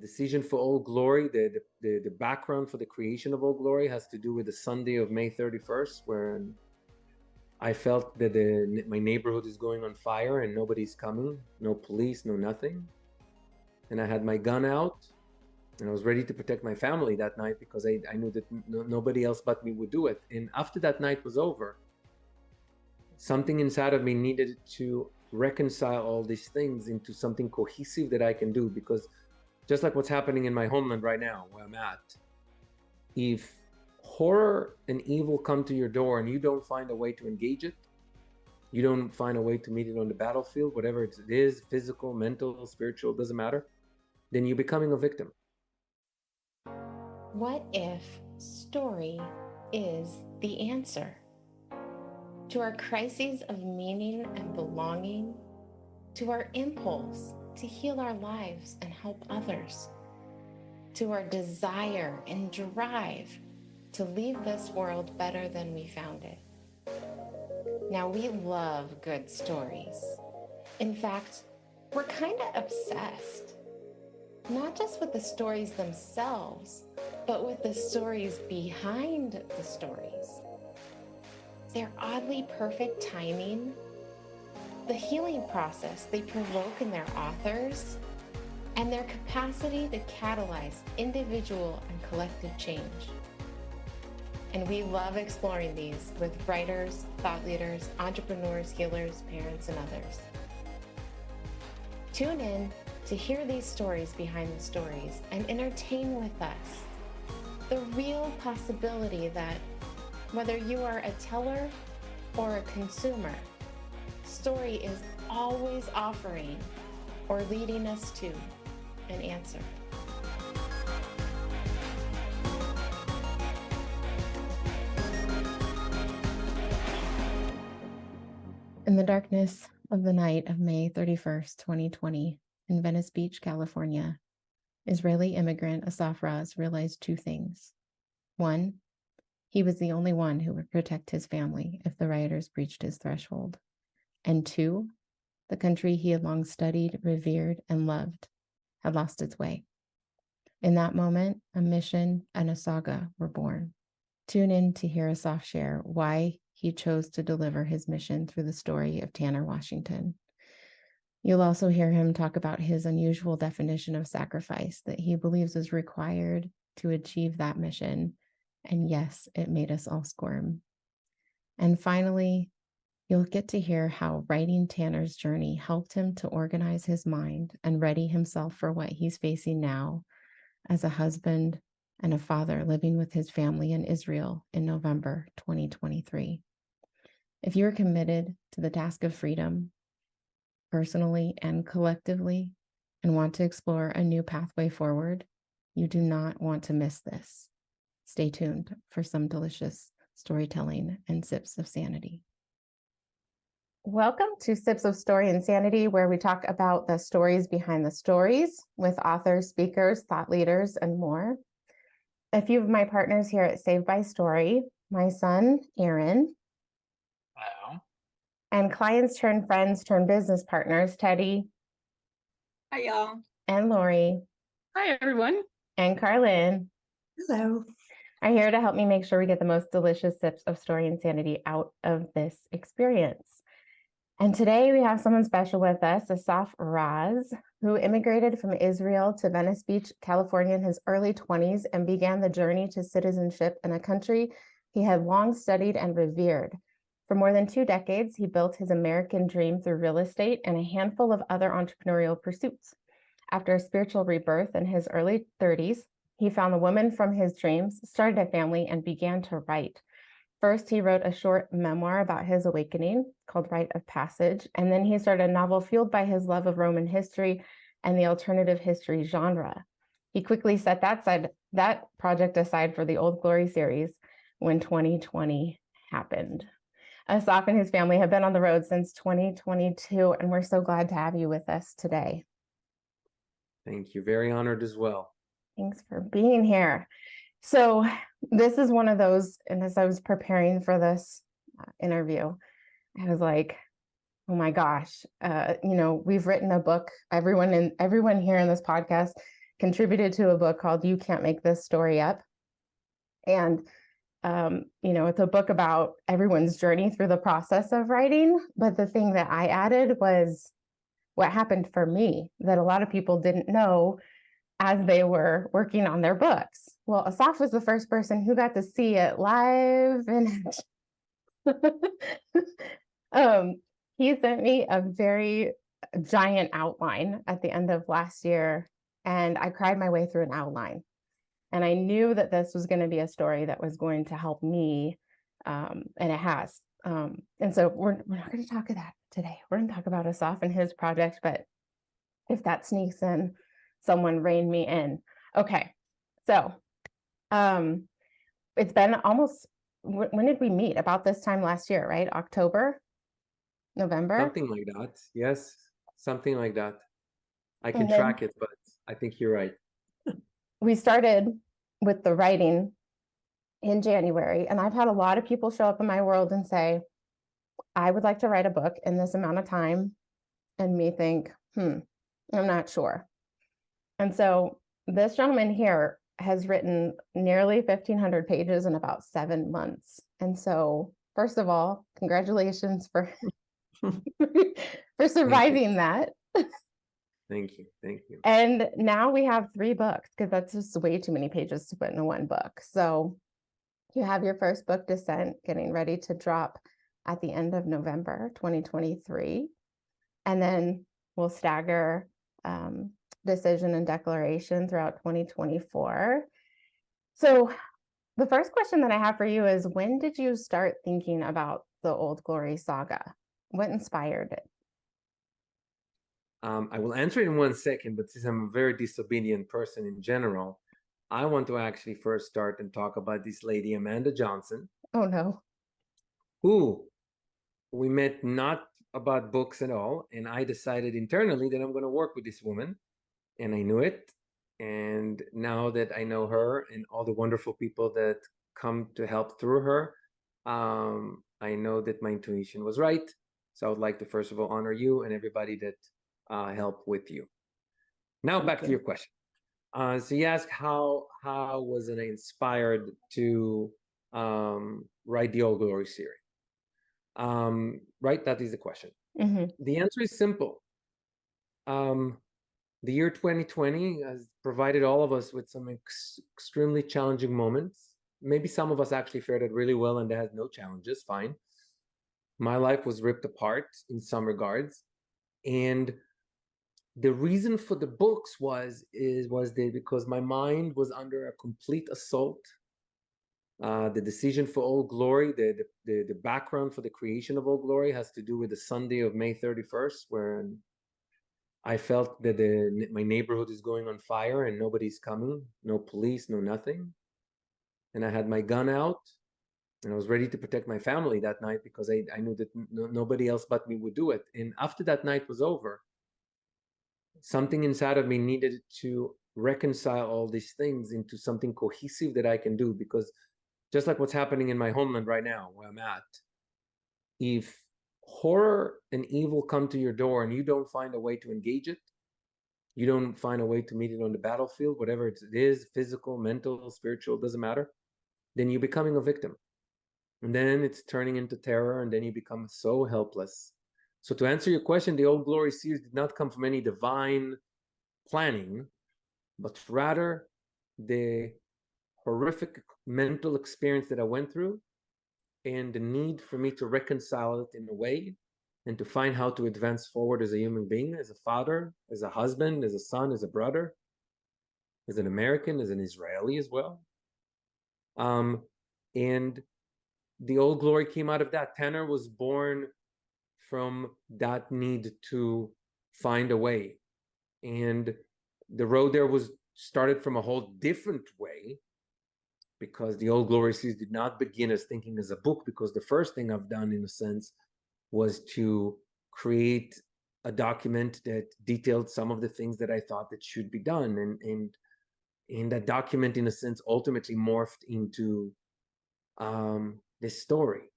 decision for all glory, the background for the creation of all glory has to do with the Sunday of May 31st, when I felt that my neighborhood is going on fire and nobody's coming, no police, no nothing. And I had my gun out and I was ready to protect my family that night because I knew that nobody else but me would do it. And after that night was over, something inside of me needed to reconcile all these things into something cohesive that I can do, because just like what's happening in my homeland right now where I'm at, if horror and evil come to your door and you don't find a way to engage it, you don't find a way to meet it on the battlefield, whatever it is, physical, mental, spiritual, doesn't matter, then you're becoming a victim. What if story is the answer to our crises of meaning and belonging, to our impulse to heal our lives and help others, to our desire and drive to leave this world better than we found it? Now, we love good stories. In fact, we're kind of obsessed, not just with the stories themselves, but with the stories behind the stories. Their oddly perfect timing, the healing process they provoke in their authors, and their capacity to catalyze individual and collective change. And we love exploring these with writers, thought leaders, entrepreneurs, healers, parents, and others. Tune in to hear these stories behind the stories and entertain with us the real possibility that whether you are a teller or a consumer, story is always offering or leading us to an answer. In the darkness of the night of May 31st, 2020, in Venice Beach, California, Israeli immigrant Assaf Raz realized two things. One, he was the only one who would protect his family if the rioters breached his threshold. And two, the country he had long studied, revered, and loved had lost its way. In that moment, a mission and a saga were born. Tune in to hear Assaf share why he chose to deliver his mission through the story of Tanner, Washington. You'll also hear him talk about his unusual definition of sacrifice that he believes is required to achieve that mission. And yes, it made us all squirm. And finally, you'll get to hear how writing Tanner's journey helped him to organize his mind and ready himself for what he's facing now as a husband and a father living with his family in Israel in November 2023. If you're committed to the task of freedom, personally and collectively, and want to explore a new pathway forward, you do not want to miss this. Stay tuned for some delicious storytelling and sips of sanity. Welcome to Sips of Story and Sanity, where we talk about the stories behind the stories with authors, speakers, thought leaders, and more. A few of my partners here at Saved by Story, my son, Aaron. Hello. And clients turned friends turned business partners, Teddy. Hi, y'all. And Lori. Hi, everyone. And Carlin. Hello. Are here to help me make sure we get the most delicious sips of story and sanity out of this experience. And today we have someone special with us, Assaf Raz, who immigrated from Israel to Venice Beach, California in his early 20s and began the journey to citizenship in a country he had long studied and revered. For more than 2 decades, he built his American dream through real estate and a handful of other entrepreneurial pursuits. After a spiritual rebirth in his early 30s, he found the woman from his dreams, started a family, and began to write. First, he wrote a short memoir about his awakening called Rite of Passage, and then he started a novel fueled by his love of Roman history and the alternative history genre. He quickly set that project aside for the Old Glory series when 2020 happened. Assaf and his family have been on the road since 2022, and we're so glad to have you with us today. Thank you. Very honored as well. Thanks for being here. So this is one of those, and as I was preparing for this interview, I was like, oh my gosh, we've written a book. Everyone here in this podcast contributed to a book called You Can't Make This Story Up. And, it's a book about everyone's journey through the process of writing. But the thing that I added was what happened for me that a lot of people didn't know as they were working on their books. Well, Assaf was the first person who got to see it live. And he sent me a very giant outline at the end of last year, and I cried my way through an outline. And I knew that this was going to be a story that was going to help me, and it has. And so we're not going to talk about that today. We're going to talk about Assaf and his project, but if that sneaks in, someone rein me in. Okay, so it's been almost, when did we meet? About this time last year, right? October, November? Something like that. Yes, something like that. I can And then track it, but I think you're right. we started with the writing in January, and I've had a lot of people show up in my world and say, I would like to write a book in this amount of time, and me think, I'm not sure. And so this gentleman here has written nearly 1,500 pages in about 7 months. And so, first of all, congratulations for for surviving that. Thank you. And now we have 3 books, because that's just way too many pages to put in one book. So you have your first book, Descent, getting ready to drop at the end of November 2023. And then we'll stagger Decision and Declaration throughout 2024. So the first question that I have for you is, when did you start thinking about the Old Glory saga? What inspired it? I will answer it in 1 second, but since I'm a very disobedient person in general, I want to actually first start and talk about this lady, Amanda Johnson. Oh, no. Who we met not about books at all. And I decided internally that I'm going to work with this woman. And I knew it. And now that I know her and all the wonderful people that come to help through her, I know that my intuition was right. So I would like to first of all honor you and everybody that help with you. Now back to your question. So you ask how was I inspired to write the Old Glory series? Right, that is the question. The answer is simple. The year 2020 has provided all of us with some extremely challenging moments. Maybe some of us actually fared it really well and they had no challenges, fine. My life was ripped apart in some regards. And the reason for the books was because my mind was under a complete assault. The decision for Old Glory, the background for the creation of Old Glory has to do with the Sunday of May 31st, where I felt that my neighborhood is going on fire and nobody's coming, no police, no nothing. And I had my gun out and I was ready to protect my family that night because I knew that nobody else but me would do it. And after that night was over, something inside of me needed to reconcile all these things into something cohesive that I can do, because just like what's happening in my homeland right now, where I'm at, if horror and evil come to your door and you don't find a way to engage it, you don't find a way to meet it on the battlefield, whatever it is, physical, mental, spiritual, doesn't matter, then you're becoming a victim. And then it's turning into terror, and then you become so helpless. So to answer your question, the Old Glory series did not come from any divine planning, but rather the horrific mental experience that I went through and the need for me to reconcile it in a way and to find how to advance forward as a human being, as a father, as a husband, as a son, as a brother, as an American, as an Israeli as well. And the Old Glory came out of that. Tanner was born from that need to find a way. And the road there was started from a whole different way, because the Old Glory series did not begin as thinking as a book, because the first thing I've done, in a sense, was to create a document that detailed some of the things that I thought that should be done. And that document, in a sense, ultimately morphed into this story.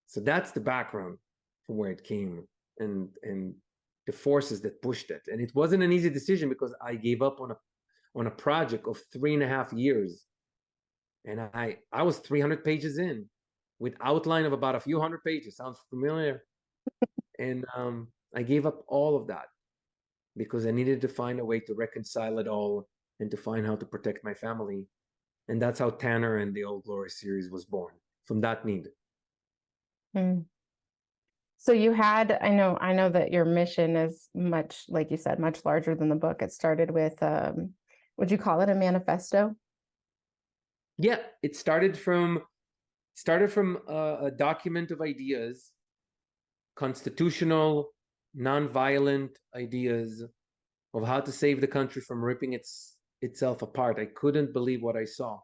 So that's the background from where it came and the forces that pushed it. And it wasn't an easy decision, because I gave up on on a project of 3.5 years. And I was 300 pages in with outline of about a few hundred pages. Sounds familiar? And I gave up all of that because I needed to find a way to reconcile it all and to find how to protect my family. And that's how Tanner and the Old Glory series was born, from that need. Mm. So you had, I know that your mission is much, like you said, much larger than the book. It started with, would you call it a manifesto? Yeah, it started from a document of ideas, constitutional, nonviolent ideas of how to save the country from ripping itself apart. I couldn't believe what I saw.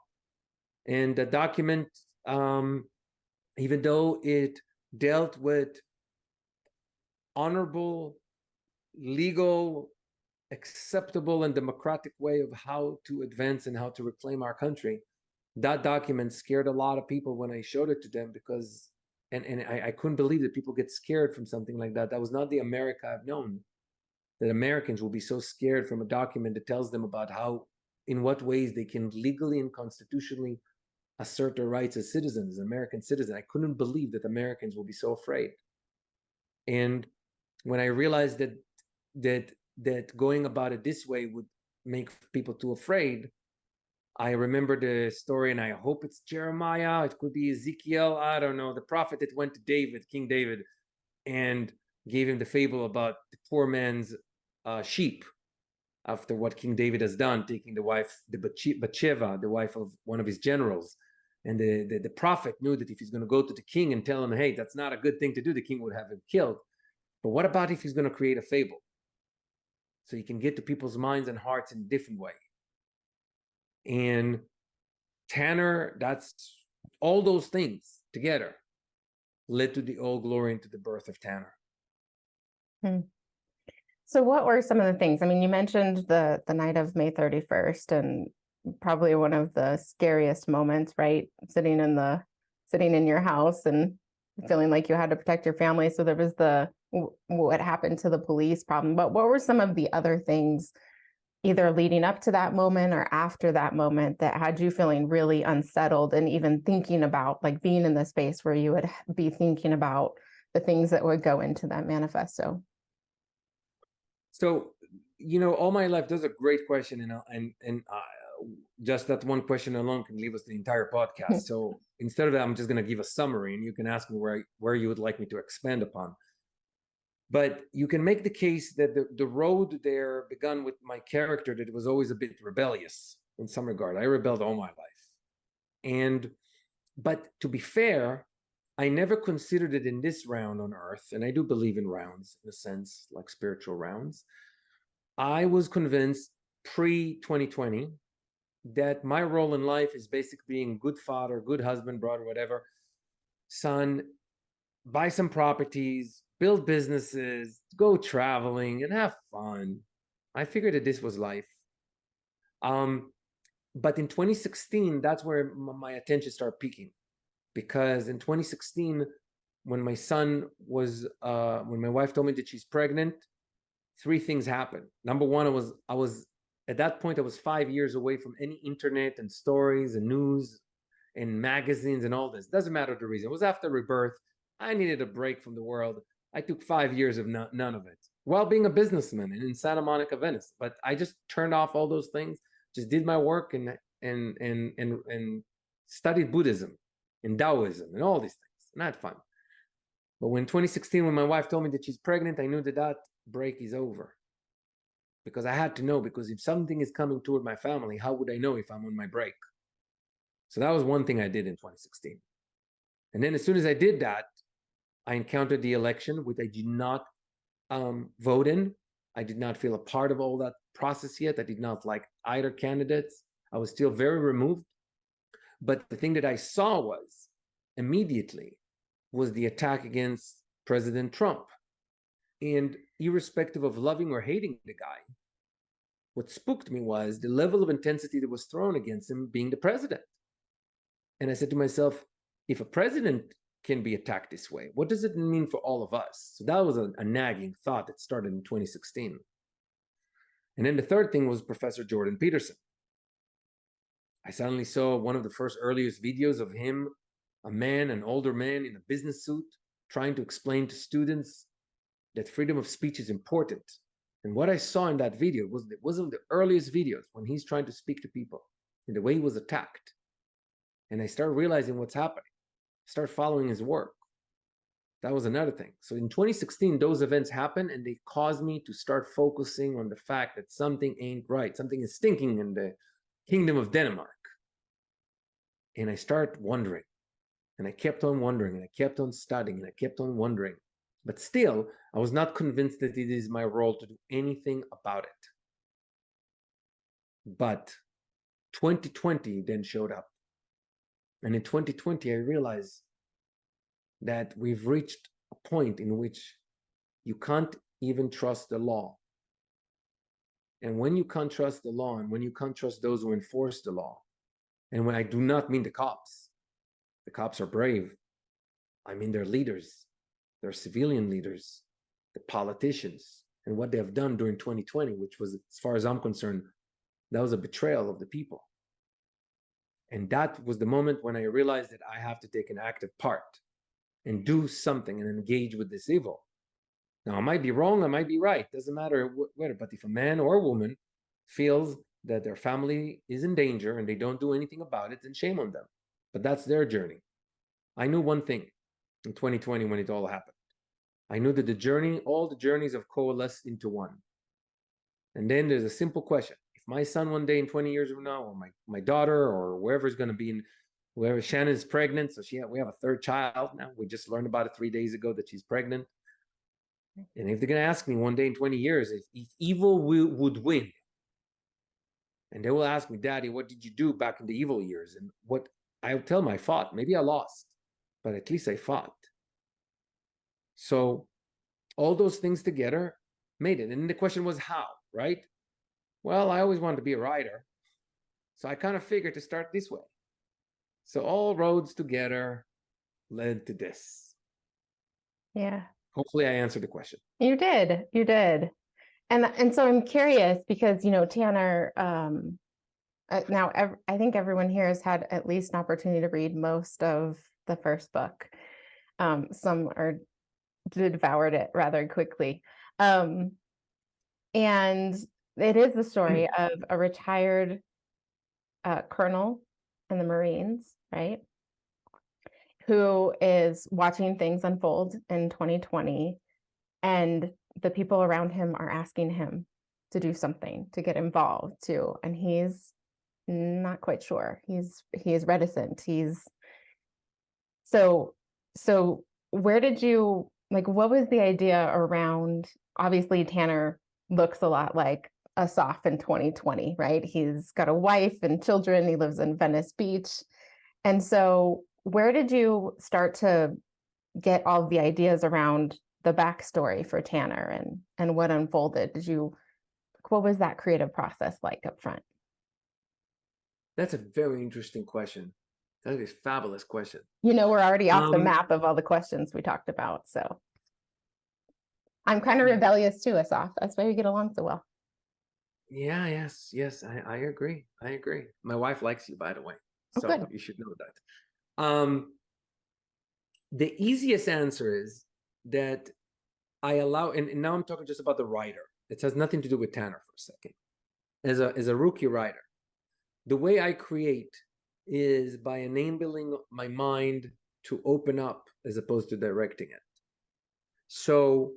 And the document, even though it dealt with honorable, legal, acceptable, and democratic way of how to advance and how to reclaim our country, that document scared a lot of people when I showed it to them, because I couldn't believe that people get scared from something like that. That was not the America I've known, that Americans will be so scared from a document that tells them about how, in what ways they can legally and constitutionally assert their rights as citizens, as American citizens. I couldn't believe that Americans will be so afraid. And when I realized that going about it this way would make people too afraid, I remember the story, and I hope it's Jeremiah, it could be Ezekiel, I don't know, the prophet that went to David, King David, and gave him the fable about the poor man's sheep, after what King David has done, taking the wife, the Bathsheba, the wife of one of his generals. And the prophet knew that if he's going to go to the king and tell him, hey, that's not a good thing to do, the king would have him killed. But what about if he's going to create a fable? So you can get to people's minds and hearts in a different way. And Tanner, that's all those things together led to the Old Glory and to the birth of Tanner. So what were some of the things? I mean, you mentioned the night of May 31st, and probably one of the scariest moments, right? Sitting in your house and feeling like you had to protect your family. So there was what happened to the police problem. But what were some of the other things, either leading up to that moment or after that moment, that had you feeling really unsettled and even thinking about, like, being in the space where you would be thinking about the things that would go into that manifesto? So, all my life, that's a great question, and just that one question alone can leave us the entire podcast. So instead of that, I'm just going to give a summary, and you can ask me where you would like me to expand upon. But you can make the case that the road there began with my character, that it was always a bit rebellious in some regard. I rebelled all my life. But to be fair, I never considered it in this round on Earth, and I do believe in rounds in a sense, like spiritual rounds. I was convinced pre-2020 that my role in life is basically being good father, good husband, brother, whatever, son, buy some properties, build businesses, go traveling, and have fun. I figured that this was life. But in 2016, that's where my attention started peaking. Because in 2016, when my wife told me that she's pregnant, 3 things happened. Number one, I was at that point, I was 5 years away from any internet and stories and news and magazines and all this. Doesn't matter the reason. It was after rebirth. I needed a break from the world. I took 5 years of none of it, while being a businessman and in Santa Monica, Venice. But I just turned off all those things, just did my work and studied Buddhism and Taoism and all these things. And I had fun. But when 2016, when my wife told me that she's pregnant, I knew that break is over. Because I had to know, because if something is coming toward my family, how would I know if I'm on my break? So that was one thing I did in 2016. And then as soon as I did that, I encountered the election, which I did not vote in. I did not feel a part of all that process yet. I did not like either candidates. I was still very removed. But the thing that I saw immediately was the attack against President Trump. And irrespective of loving or hating the guy, what spooked me was the level of intensity that was thrown against him being the president. And I said to myself, if a president can be attacked this way, what does it mean for all of us? So that was a nagging thought that started in 2016. And then the third thing was Professor Jordan Peterson. I suddenly saw one of the first earliest videos of him, an older man in a business suit, trying to explain to students that freedom of speech is important. And what I saw in that video was one of the earliest videos when he's trying to speak to people and the way he was attacked. And I started realizing what's happening. I started following his work. That was another thing. So in 2016, those events happened and they caused me to start focusing on the fact that something ain't right. Something is stinking in the kingdom of Denmark. And I started wondering. And I kept on wondering, and I kept on studying, and I kept on wondering. But still, I was not convinced that it is my role to do anything about it. But 2020 then showed up. And in 2020, I realized that we've reached a point in which you can't even trust the law. And when you can't trust the law, and when you can't trust those who enforce the law, and when I do not mean the cops are brave. I mean their leaders, their civilian leaders, the politicians, and what they have done during 2020, which was, as far as I'm concerned, that was a betrayal of the people. And that was the moment when I realized that I have to take an active part and do something and engage with this evil. Now, I might be wrong, I might be right, doesn't matter whether, but if a man or a woman feels that their family is in danger and they don't do anything about it, then shame on them. But that's their journey. I knew one thing in 2020 when it all happened. I knew that all the journeys have coalesced into one. And then there's a simple question. If my son one day in 20 years from now, or my daughter, or wherever is going to be, wherever Shannon's pregnant, so we have a third child now. We just learned about it 3 days ago that she's pregnant. And if they're going to ask me one day in 20 years if evil would win, and they will ask me, Daddy, what did you do back in the evil years? And what I'll tell them, I fought. Maybe I lost, but at least I fought. So all those things together made it. And the question was how, right? Well, I always wanted to be a writer. So I kind of figured to start this way. So all roads together led to this. Yeah. Hopefully I answered the question. You did. You did. And so I'm curious because, Tanner, now I think everyone here has had at least an opportunity to read most of the first book. Some devoured it rather quickly. And it is the story of a retired colonel in the Marines, right? Who is watching things unfold in 2020, and the people around him are asking him to do something, to get involved too, and he's not quite sure. He is reticent. So where did you, what was the idea around, obviously Tanner looks a lot like Assaf in 2020, right? He's got a wife and children. He lives in Venice Beach. And so where did you start to get all the ideas around the backstory for Tanner and what unfolded? What was that creative process like up front? That's a very interesting question. That is a fabulous question. We're already off the map of all the questions we talked about. So I'm kind of rebellious too, Assaf. That's why we get along so well. Yeah, yes. I agree. My wife likes you, by the way. Oh, so good. You should know that. The easiest answer is that I allow, and now I'm talking just about the writer. It has nothing to do with Tanner for a second. As a rookie writer, the way I create is by enabling my mind to open up as opposed to directing it. So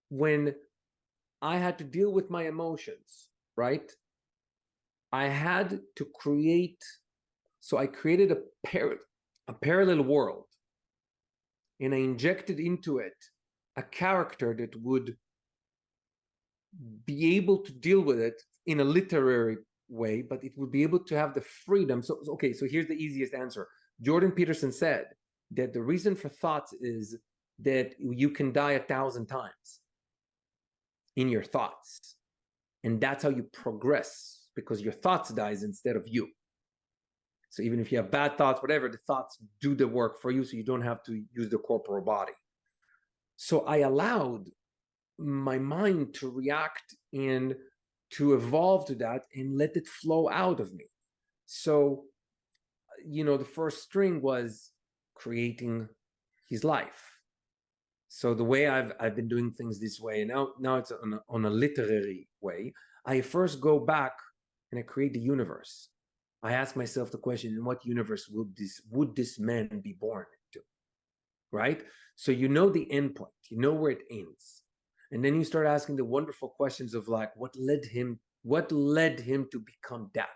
when I had to deal with my emotions, right? I had to create, so I created a parallel world, and I injected into it a character that would be able to deal with it in a literary way, but it would be able to have the freedom. So here's the easiest answer. Jordan Peterson said that the reason for thoughts is that you can die 1,000 times in your thoughts. And that's how you progress, because your thoughts dies instead of you. So even if you have bad thoughts, whatever, the thoughts do the work for you, so you don't have to use the corporal body. So I allowed my mind to react in to evolve to that and let it flow out of me. So, the first string was creating his life. So the way I've been doing things this way, and now it's on a literary way. I first go back and I create the universe. I ask myself the question: in what universe would this man be born into? Right? So the end point, where it ends, and then you start asking the wonderful questions of like, what led him to become that?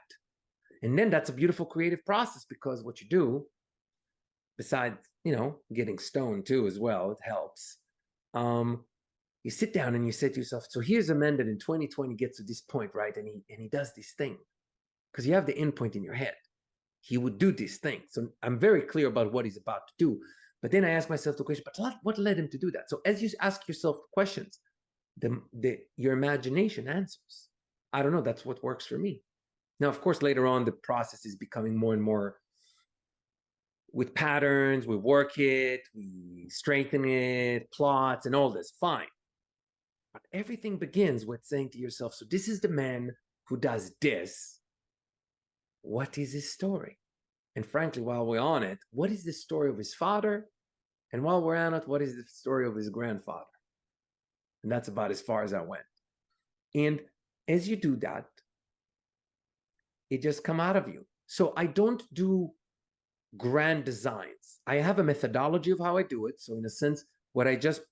And then that's a beautiful creative process, because what you do, besides getting stoned too as well, it helps. You sit down and you say to yourself, so here's a man that in 2020 gets to this point, right? And he does this thing, because you have the end point in your head. He would do this thing. So I'm very clear about what he's about to do. But then I ask myself the question, but what led him to do that? So as you ask yourself questions, your imagination answers. I don't know, that's what works for me. Now, of course, later on, the process is becoming more and more with patterns. We work it, we strengthen it, plots, and all this. Fine. But everything begins with saying to yourself, so this is the man who does this. What is his story? And frankly, while we're on it, what is the story of his father? And while we're on it, what is the story of his grandfather? And that's about as far as I went. And as you do that, it just come out of you. So I don't do grand designs. I have a methodology of how I do it. So in a sense, what I just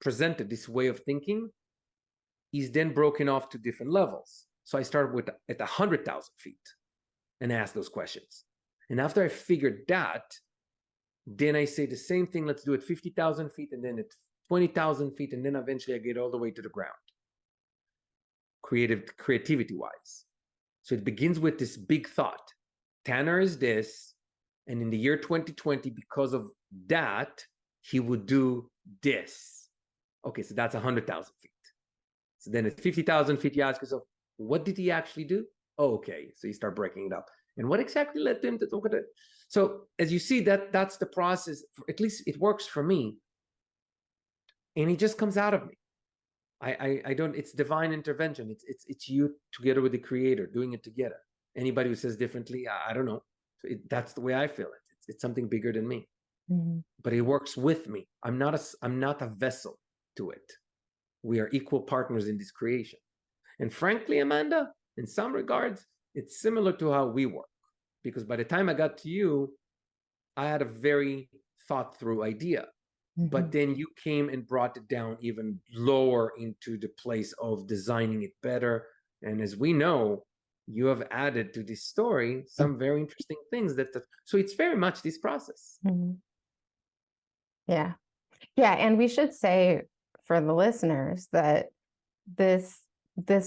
presented, this way of thinking, is then broken off to different levels. So I start at 100,000 feet and ask those questions. And after I figured that, then I say the same thing, let's do it 50,000 feet, and then at 20,000 feet, and then eventually I get all the way to the ground, creativity-wise. So it begins with this big thought. Tanner is this, and in the year 2020, because of that, he would do this. Okay, so that's 100,000 feet. So then at 50,000 feet, you ask yourself, what did he actually do? Oh, okay, so you start breaking it up. And what exactly led him to look at it? So as you see, that's the process. At least it works for me. And it just comes out of me. I don't, it's divine intervention. It's you together with the creator doing it together. Anybody who says differently, I don't know. That's the way I feel it. It's something bigger than me. Mm-hmm. But it works with me. I'm not a vessel to it. We are equal partners in this creation. And frankly, Amanda, in some regards, it's similar to how we work. Because by the time I got to you, I had a very thought through idea. Mm-hmm. But then you came and brought it down even lower into the place of designing it better. And as we know, you have added to this story some very interesting things so it's very much this process. Mm-hmm. Yeah. And we should say for the listeners that this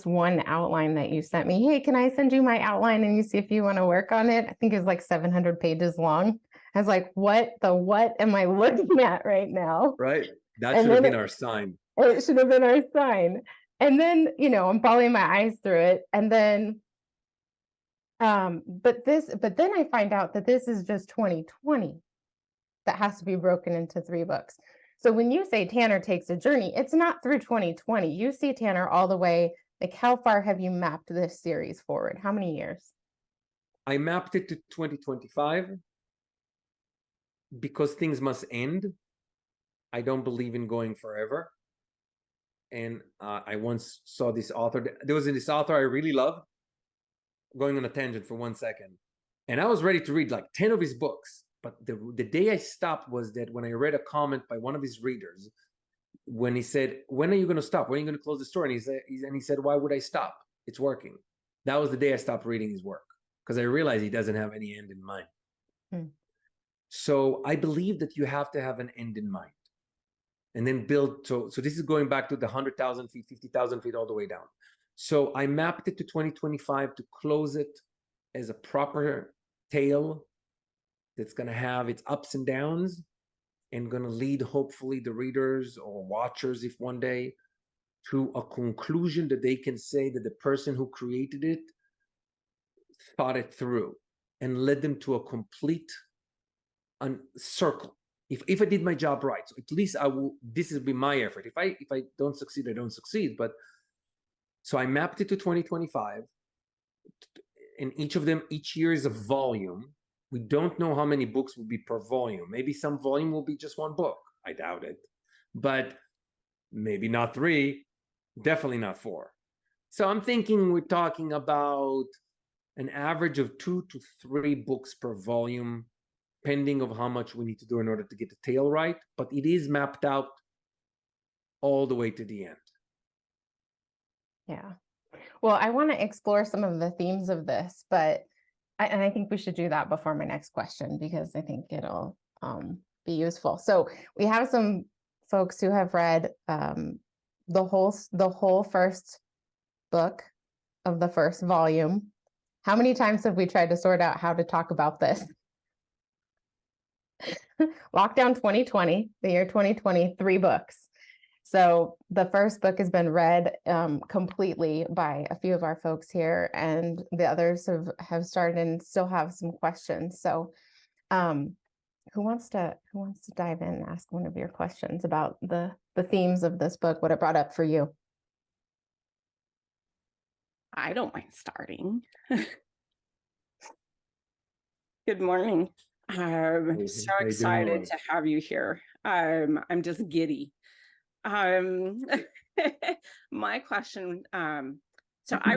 one outline that you sent me, hey, can I send you my outline and you see if you want to work on it? I think it's like 700 pages long. I was like, what am I looking at right now? Right. That should have been our sign. It should have been our sign. And then, I'm bawling my eyes through it. And then, but then I find out that this is just 2020 that has to be broken into 3 books. So when you say Tanner takes a journey, it's not through 2020. You see Tanner all the way. Like, how far have you mapped this series forward? How many years? I mapped it to 2025 because things must end. I don't believe in going forever. And I once saw this author. There was this author I really loved. Going on a tangent for 1 second. And I was ready to read like 10 of his books. But the day I stopped was that when I read a comment by one of his readers, when he said, when are you going to stop? When are you going to close the store? And he said, why would I stop? It's working. That was the day I stopped reading his work, because I realized he doesn't have any end in mind. So I believe that you have to have an end in mind and then build. So this is going back to the 100,000 feet, 50,000 feet, all the way down. So I mapped it to 2025 to close it as a proper tale that's going to have its ups and downs and going to lead, hopefully, the readers or watchers, if one day, to a conclusion that they can say that the person who created it thought it through and led them to a complete circle. If I did my job right, so at least this will be my effort. If I don't succeed, I don't succeed. But So I mapped it to 2025, and each year is a volume. We don't know how many books will be per volume. Maybe some volume will be just one book. I doubt it. But maybe not 3, definitely not 4. So I'm thinking we're talking about an average of 2 to 3 books per volume, depending of how much we need to do in order to get the tail right. But it is mapped out all the way to the end. Yeah. Well, I want to explore some of the themes of this, but I think we should do that before my next question, because I think it'll be useful. So we have some folks who have read the whole first book of the first volume. How many times have we tried to sort out how to talk about this? Lockdown 2020, the year 2020, 3 books. So the first book has been read completely by a few of our folks here, and the others have started and still have some questions. So who wants to dive in and ask one of your questions about the themes of this book, what it brought up for you? I don't mind starting. Good morning. I'm so How you doing, Lori? excited to have you here. I'm just giddy. My question, so I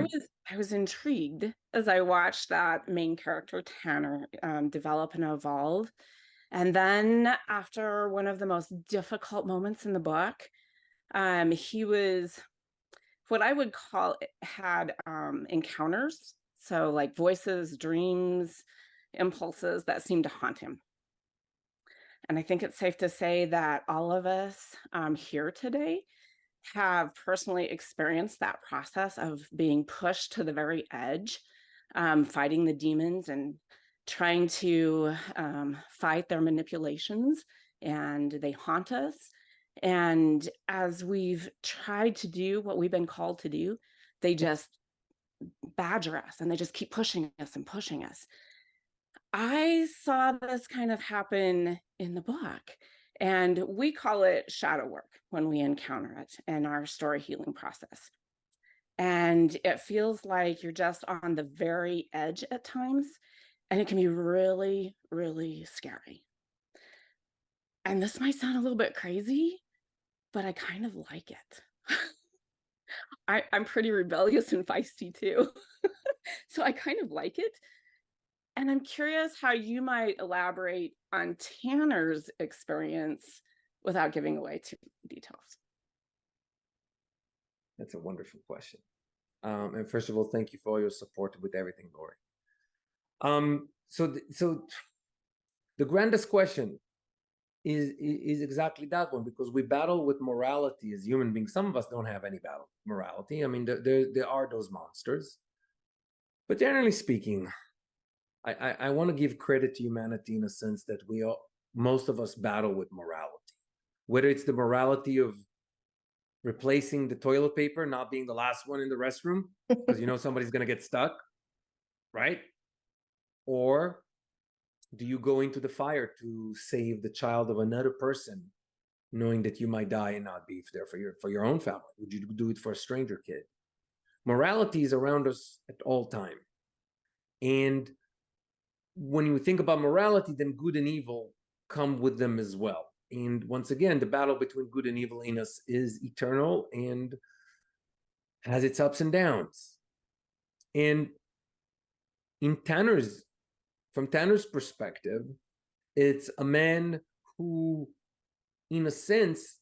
was intrigued as I watched that main character Tanner develop and evolve. And then after one of the most difficult moments in the book, he was what I would call had encounters. So like voices, dreams, impulses that seemed to haunt him. And I think it's safe to say that all of us here today have personally experienced that process of being pushed to the very edge, fighting the demons and trying to fight their manipulations, and they haunt us. And as we've tried to do what we've been called to do, they just badger us and they just keep pushing us and pushing us. I saw this kind of happen in the book, and we call it shadow work when we encounter it in our story healing process. And it feels like you're just on the very edge at times, and it can be really, really scary. And this might sound a little bit crazy, but I kind of like it. I'm pretty rebellious and feisty too. So I kind of like it. And I'm curious how you might elaborate on Tanner's experience without giving away too many details. That's a wonderful question. And first of all, thank you for all your support with everything, Lori. So the grandest question is exactly that one, because we battle with morality as human beings. Some of us don't have any battle with morality. I mean, there are those monsters. But generally speaking, I want to give credit to humanity in a sense that most of us battle with morality, whether it's the morality of replacing the toilet paper, not being the last one in the restroom, because you know somebody's going to get stuck, right? Or do you go into the fire to save the child of another person, knowing that you might die and not be there for your own family? Would you do it for a stranger kid? Morality is around us at all time. And when you think about morality, then good and evil come with them as well. And once again, the battle between good and evil in us is eternal and has its ups and downs. And from Tanner's perspective, it's a man who, in a sense,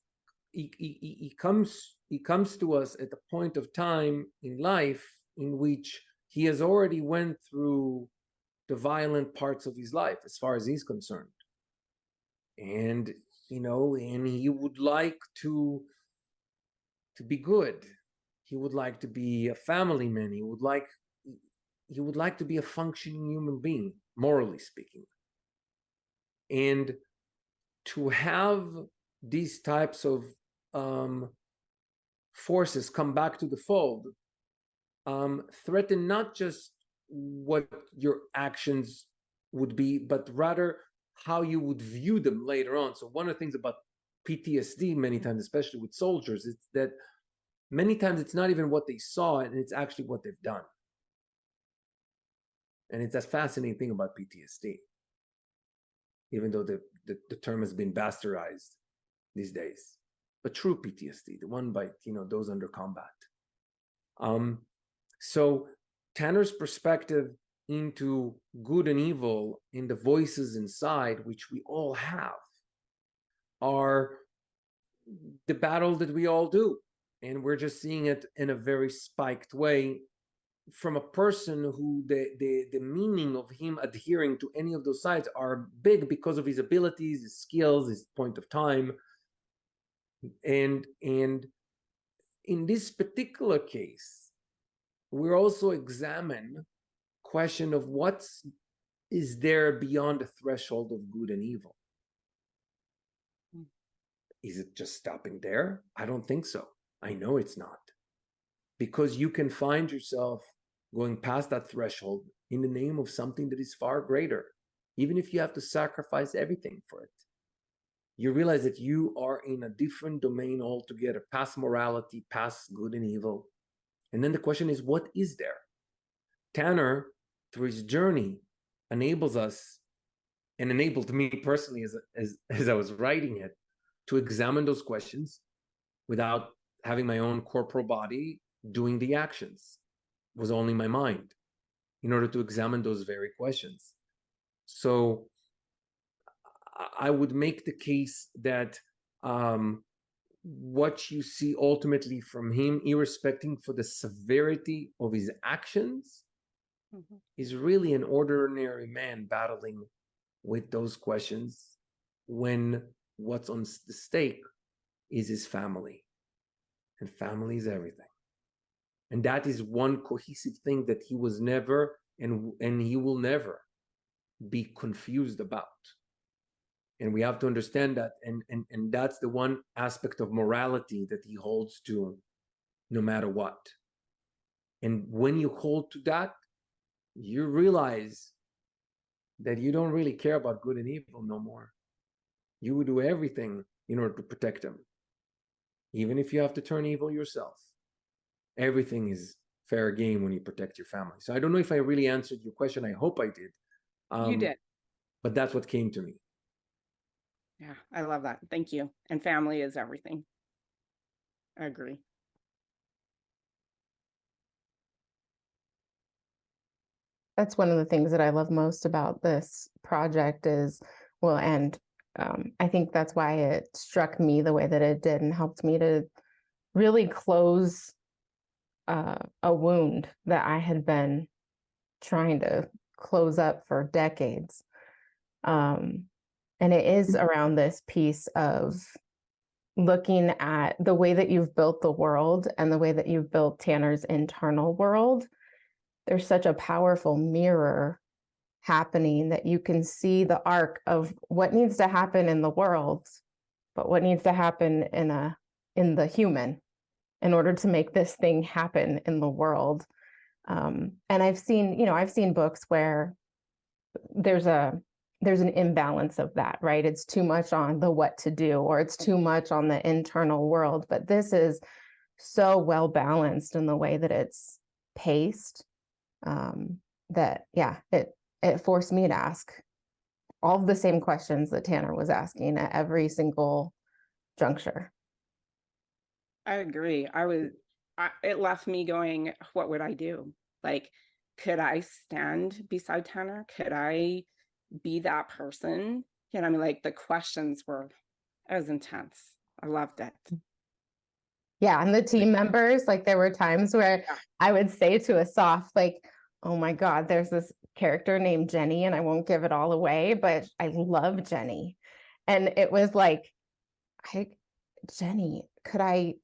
he comes to us at a point of time in life in which he has already went through the violent parts of his life as far as he's concerned. And and he would like to be good. He would like to be a family man. He would like to be a functioning human being, morally speaking. And to have these types of forces come back to the fold threaten not just what your actions would be, but rather how you would view them later on. So one of the things about PTSD many times, especially with soldiers, is that many times it's not even what they saw, and it's actually what they've done. And it's a fascinating thing about PTSD, even though the term has been bastardized these days. But true PTSD, the one by those under combat. So Tanner's perspective into good and evil in the voices inside, which we all have, are the battle that we all do. And we're just seeing it in a very spiked way from a person who the meaning of him adhering to any of those sides are big because of his abilities, his skills, his point of time. And in this particular case, we also examine question of what is there beyond the threshold of good and evil. Is it just stopping there? I don't think so. I know it's not. Because you can find yourself going past that threshold in the name of something that is far greater, even if you have to sacrifice everything for it. You realize that you are in a different domain altogether, past morality, past good and evil. And then the question is, what is there? Tanner, through his journey, enables us, and enabled me personally as I was writing it, to examine those questions without having my own corporal body doing the actions. It was only my mind in order to examine those very questions. So I would make the case that what you see ultimately from him, irrespective for the severity of his actions, is really an ordinary man battling with those questions when what's on the stake is his family. And family is everything. And that is one cohesive thing that he was never and he will never be confused about. And we have to understand that. And that's the one aspect of morality that he holds to no matter what. And when you hold to that, you realize that you don't really care about good and evil no more. You would do everything in order to protect them, even if you have to turn evil yourself. Everything is fair game when you protect your family. So I don't know if I really answered your question. I hope I did. You did. But that's what came to me. Yeah, I love that. Thank you. And family is everything. I agree. That's one of the things that I love most about this project is, well, and I think that's why it struck me the way that it did and helped me to really close a wound that I had been trying to close up for decades. And it is around this piece of looking at the way that you've built the world and the way that you've built Tanner's internal world. There's such a powerful mirror happening that you can see the arc of what needs to happen in the world, but what needs to happen in the human in order to make this thing happen in the world. And I've seen books where there's an imbalance of that, right? It's too much on the what to do, or it's too much on the internal world. But this is so well balanced in the way that it's paced. It forced me to ask all the same questions that Tanner was asking at every single juncture. I agree. It left me going, what would I do? Like, could I stand beside Tanner? Could I be that person? You know, I mean, like the questions were, it was intense. I loved it. Yeah, and the team members, like there were times where I would say to Assaf, like, oh my God, there's this character named Jenny, and I won't give it all away, but I love Jenny. And it was like, Jenny,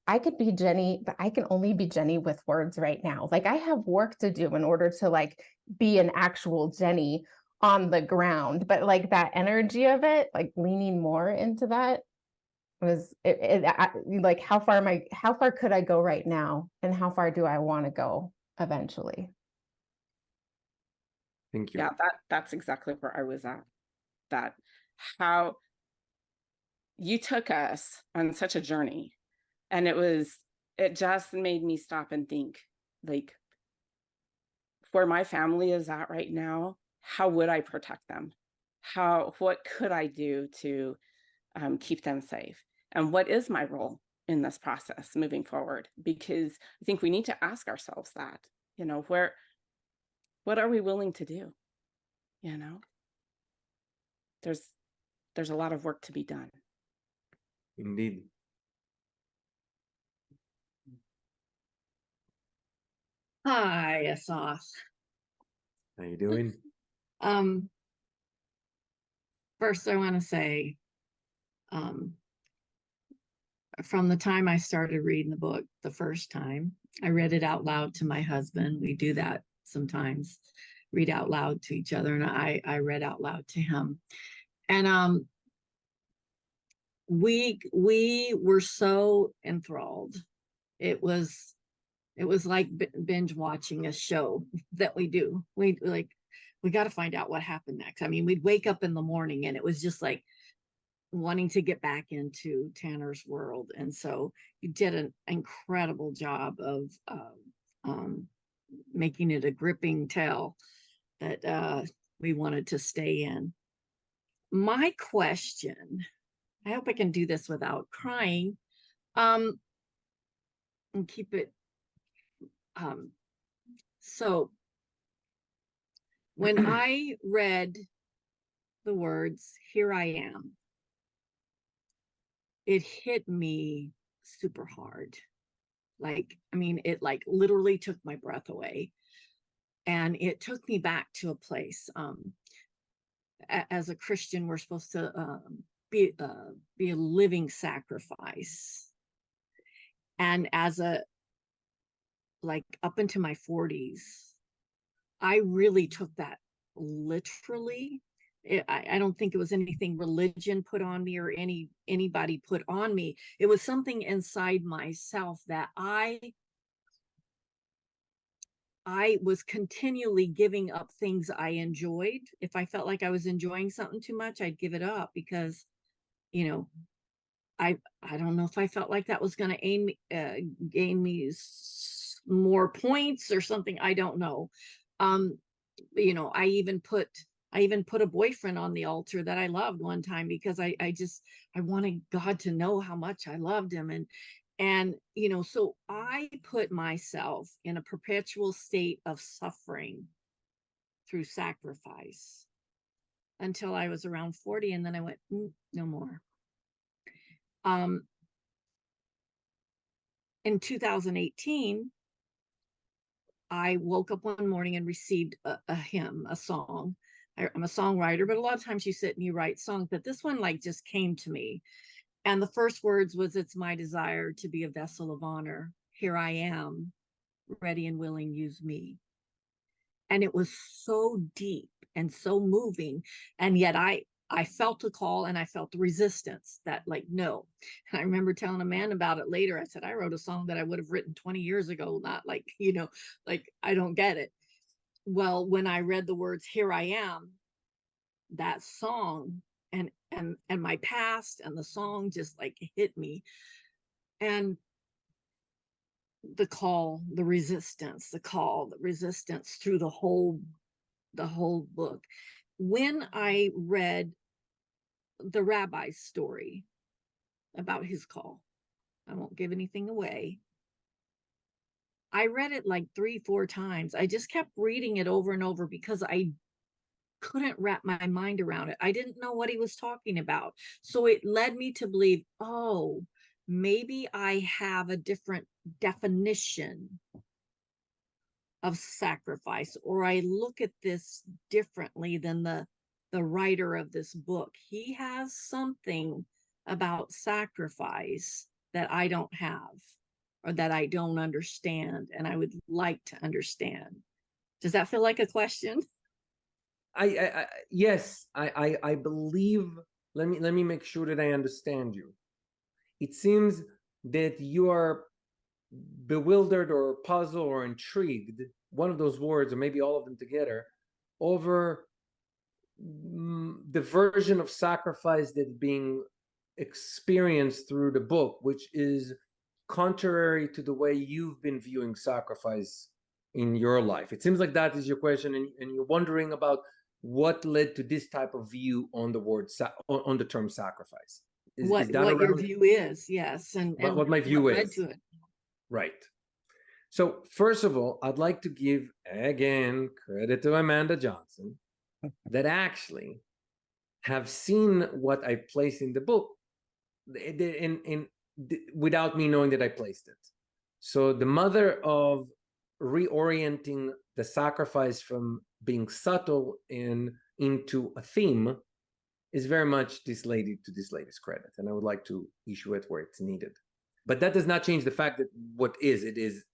I could be Jenny, but I can only be Jenny with words right now. Like I have work to do in order to like be an actual Jenny on the ground. But like that energy of it, like leaning more into that was like, how far could I go right now? And how far do I want to go eventually? Thank you. Yeah, that's exactly where I was at. That how you took us on such a journey, and it was it just made me stop and think, like, where my family is at right now, how would I protect them? What could I do to keep them safe? And what is my role in this process moving forward? Because I think we need to ask ourselves that, what are we willing to do? You know, there's a lot of work to be done. Indeed. Hi, Assaf. How you doing? First I want to say, from the time I started reading the book the first time, I read it out loud to my husband. We do that sometimes, read out loud to each other, and I read out loud to him. And we were so enthralled. It was like binge watching a show that we do. We got to find out what happened next. I mean, we'd wake up in the morning and it was just like wanting to get back into Tanner's world. And so you did an incredible job of making it a gripping tale that we wanted to stay in. My question, I hope I can do this without crying, and keep it. So when I read the words, "Here I am," it hit me super hard. Like, I mean, it like literally took my breath away. And it took me back to a place. As a Christian, we're supposed to be a living sacrifice. And as like up into my 40s, I really took that literally. I don't think it was anything religion put on me or anybody put on me. It was something inside myself that I was continually giving up things I enjoyed. If I felt like I was enjoying something too much, I'd give it up because, I don't know if I felt like that was going to gain me more points or something. I don't know. I even put a boyfriend on the altar that I loved one time because I wanted God to know how much I loved him. And so I put myself in a perpetual state of suffering through sacrifice until I was around 40. And then I went, no more. In 2018, I woke up one morning and received a hymn, a song. I'm a songwriter, but a lot of times you sit and you write songs, but this one like just came to me. And the first words was, "It's my desire to be a vessel of honor. Here I am, ready and willing, use me." And it was so deep and so moving. And yet I felt a call and I felt the resistance that like, no. And I remember telling a man about it later. I said, I wrote a song that I would have written 20 years ago, not like, like I don't get it. Well, when I read the words, "Here I am," that song and my past and the song just like hit me. And the call, the resistance, through the whole book. When I read the rabbi's story about his call, I won't give anything away. I read it like 3-4 times. I just kept reading it over and over because I couldn't wrap my mind around it. I didn't know what he was talking about. So it led me to believe, oh, maybe I have a different definition of sacrifice, or I look at this differently than the writer of this book. He has something about sacrifice that I don't have, or that I don't understand, and I would like to understand. Does that feel like a question? Yes, I believe. Let me make sure that I understand you. It seems that you are bewildered or puzzled or intrigued, one of those words, or maybe all of them together, over the version of sacrifice that's being experienced through the book, which is contrary to the way you've been viewing sacrifice in your life? It seems like that is your question, and you're wondering about what led to this type of view on the word on the term sacrifice. Is that what your around view is, yes, and what my view what led is? to it. Right. So first of all, I'd like to give again credit to Amanda Johnson that actually have seen what I placed in the book without me knowing that I placed it. So the mother of reorienting the sacrifice from being subtle and into a theme is very much this lady's credit, and I would like to issue it where it's needed. But that does not change the fact that what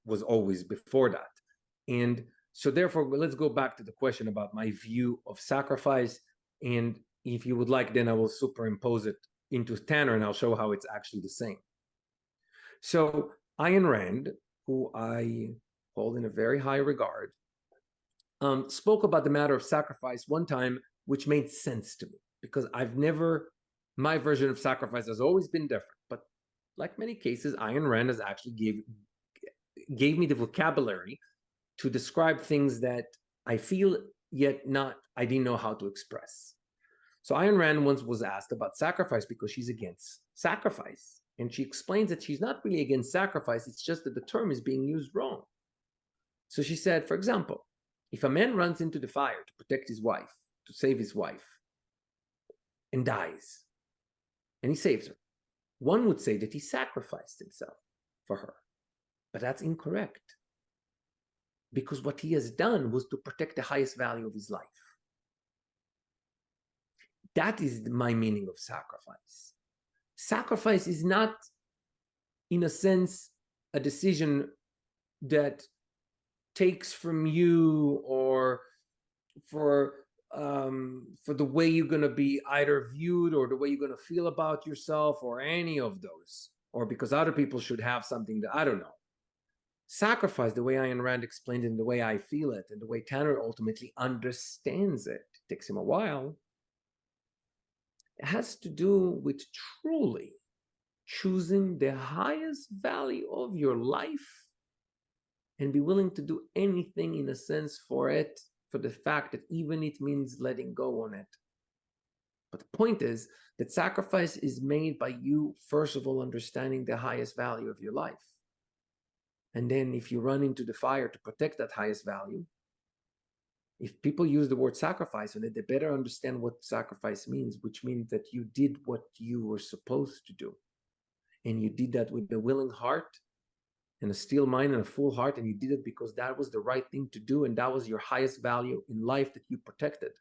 was always before that. And so therefore, let's go back to the question about my view of sacrifice. And if you would like, then I will superimpose it into Tanner, and I'll show how it's actually the same. So Ayn Rand, who I hold in a very high regard, spoke about the matter of sacrifice one time, which made sense to me, because my version of sacrifice has always been different. But like many cases, Ayn Rand has actually gave me the vocabulary to describe things that I feel yet I didn't know how to express. So Ayn Rand once was asked about sacrifice because she's against sacrifice. And she explains that she's not really against sacrifice, it's just that the term is being used wrong. So she said, for example, if a man runs into the fire to protect his wife, to save his wife, and dies, and he saves her, one would say that he sacrificed himself for her. But that's incorrect. Because what he has done was to protect the highest value of his life. That is my meaning of sacrifice. Sacrifice is not, in a sense, a decision that takes from you or for the way you're going to be either viewed or the way you're going to feel about yourself or any of those, or because other people should have something that I don't know. Sacrifice, the way Ayn Rand explained it and the way I feel it and the way Tanner ultimately understands it, takes him a while, it has to do with truly choosing the highest value of your life and be willing to do anything in a sense for it, for the fact that even it means letting go on it. But the point is that sacrifice is made by you, first of all, understanding the highest value of your life. And then if you run into the fire to protect that highest value, if people use the word sacrifice on it, they better understand what sacrifice means, which means that you did what you were supposed to do. And you did that with a willing heart and a still mind and a full heart, and you did it because that was the right thing to do, and that was your highest value in life that you protected.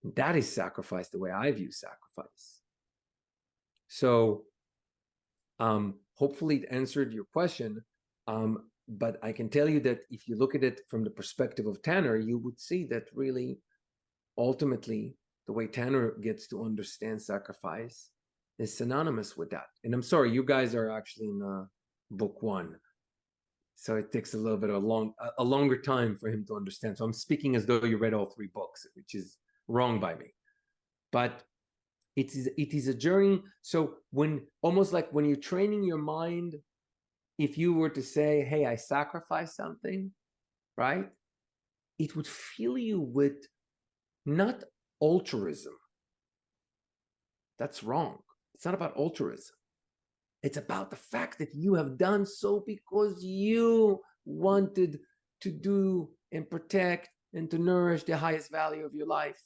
And that is sacrifice, the way I view sacrifice. So hopefully it answered your question, but I can tell you that if you look at it from the perspective of Tanner, you would see that really, ultimately, the way Tanner gets to understand sacrifice is synonymous with that. And I'm sorry, you guys are actually in book one, so it takes a little bit of a longer time for him to understand. So I'm speaking as though you read all three books, which is wrong by me. But it is a journey. So almost like when you're training your mind, if you were to say, hey, I sacrificed something, right? It would fill you with not altruism. That's wrong. It's not about altruism. It's about the fact that you have done so because you wanted to do and protect and to nourish the highest value of your life.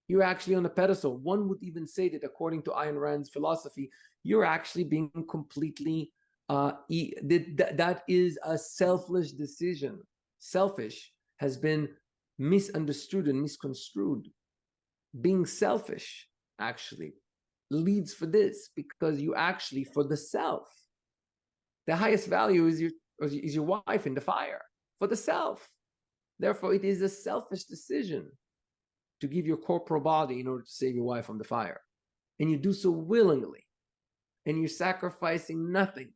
You're actually on a pedestal. One would even say that according to Ayn Rand's philosophy, you're actually being completely, that is a selfish decision. Selfish has been misunderstood and misconstrued. Being selfish actually leads for this, because you actually, for the self, the highest value is your wife in the fire, for the self. Therefore, it is a selfish decision to give your corporal body in order to save your wife from the fire. And you do so willingly. And you're sacrificing nothing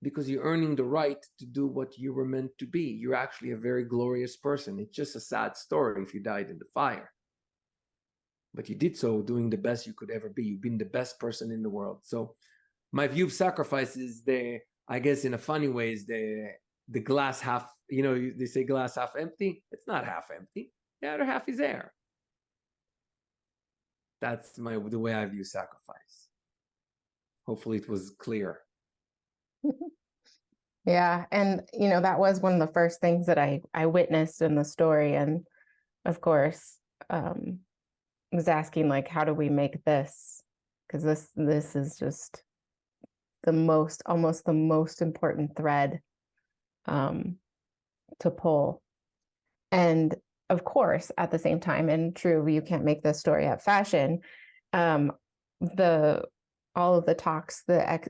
because you're earning the right to do what you were meant to be. You're actually a very glorious person. It's just a sad story if you died in the fire. But you did so doing the best you could ever be. You've been the best person in the world. So my view of sacrifice is I guess in a funny way, is the glass half, they say glass half empty. It's not half empty. The other half is air. That's the way I view sacrifice. Hopefully it was clear. Yeah. And, that was one of the first things that I witnessed in the story. And of course, was asking, like, how do we make this? Because this is just almost the most important thread to pull. And of course, at the same time, and true, you can't make this story up fashion, all of the talks that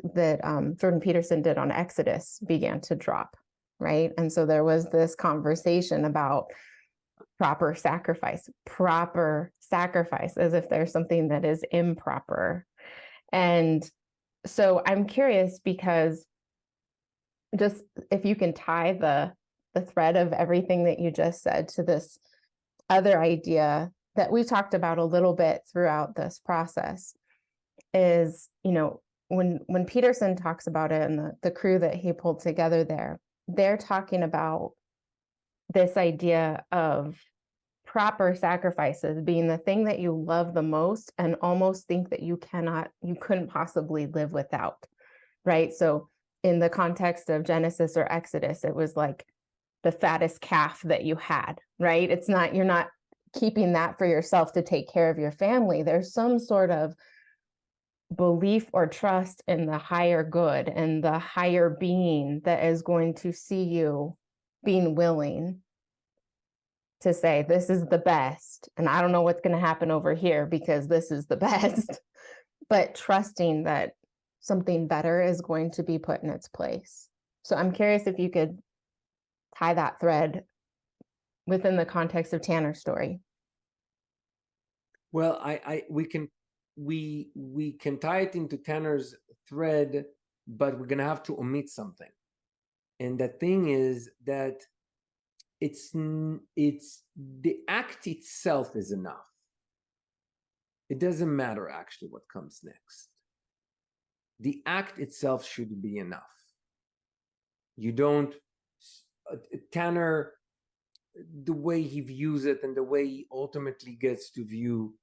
Jordan Peterson did on Exodus began to drop, right? And so there was this conversation about proper sacrifice, as if there's something that is improper. And so I'm curious, because just if you can tie the thread of everything that you just said to this other idea that we talked about a little bit throughout this process, is, when Peterson talks about it, and the crew that he pulled together there, they're talking about this idea of proper sacrifices being the thing that you love the most and almost think that you couldn't possibly live without, right? So in the context of Genesis or Exodus, it was like the fattest calf that you had, right? You're not keeping that for yourself to take care of your family. There's some sort of belief or trust in the higher good and the higher being that is going to see you being willing to say, this is the best, and I don't know what's going to happen over here because this is the best, but trusting that something better is going to be put in its place. So I'm curious if you could tie that thread within the context of Tanner's story. Well, we can tie it into Tanner's thread, but we're gonna have to omit something. And that thing is that it's the act itself is enough. It doesn't matter actually what comes next. The act itself should be enough. You don't, Tanner, the way he views it and the way he ultimately gets to view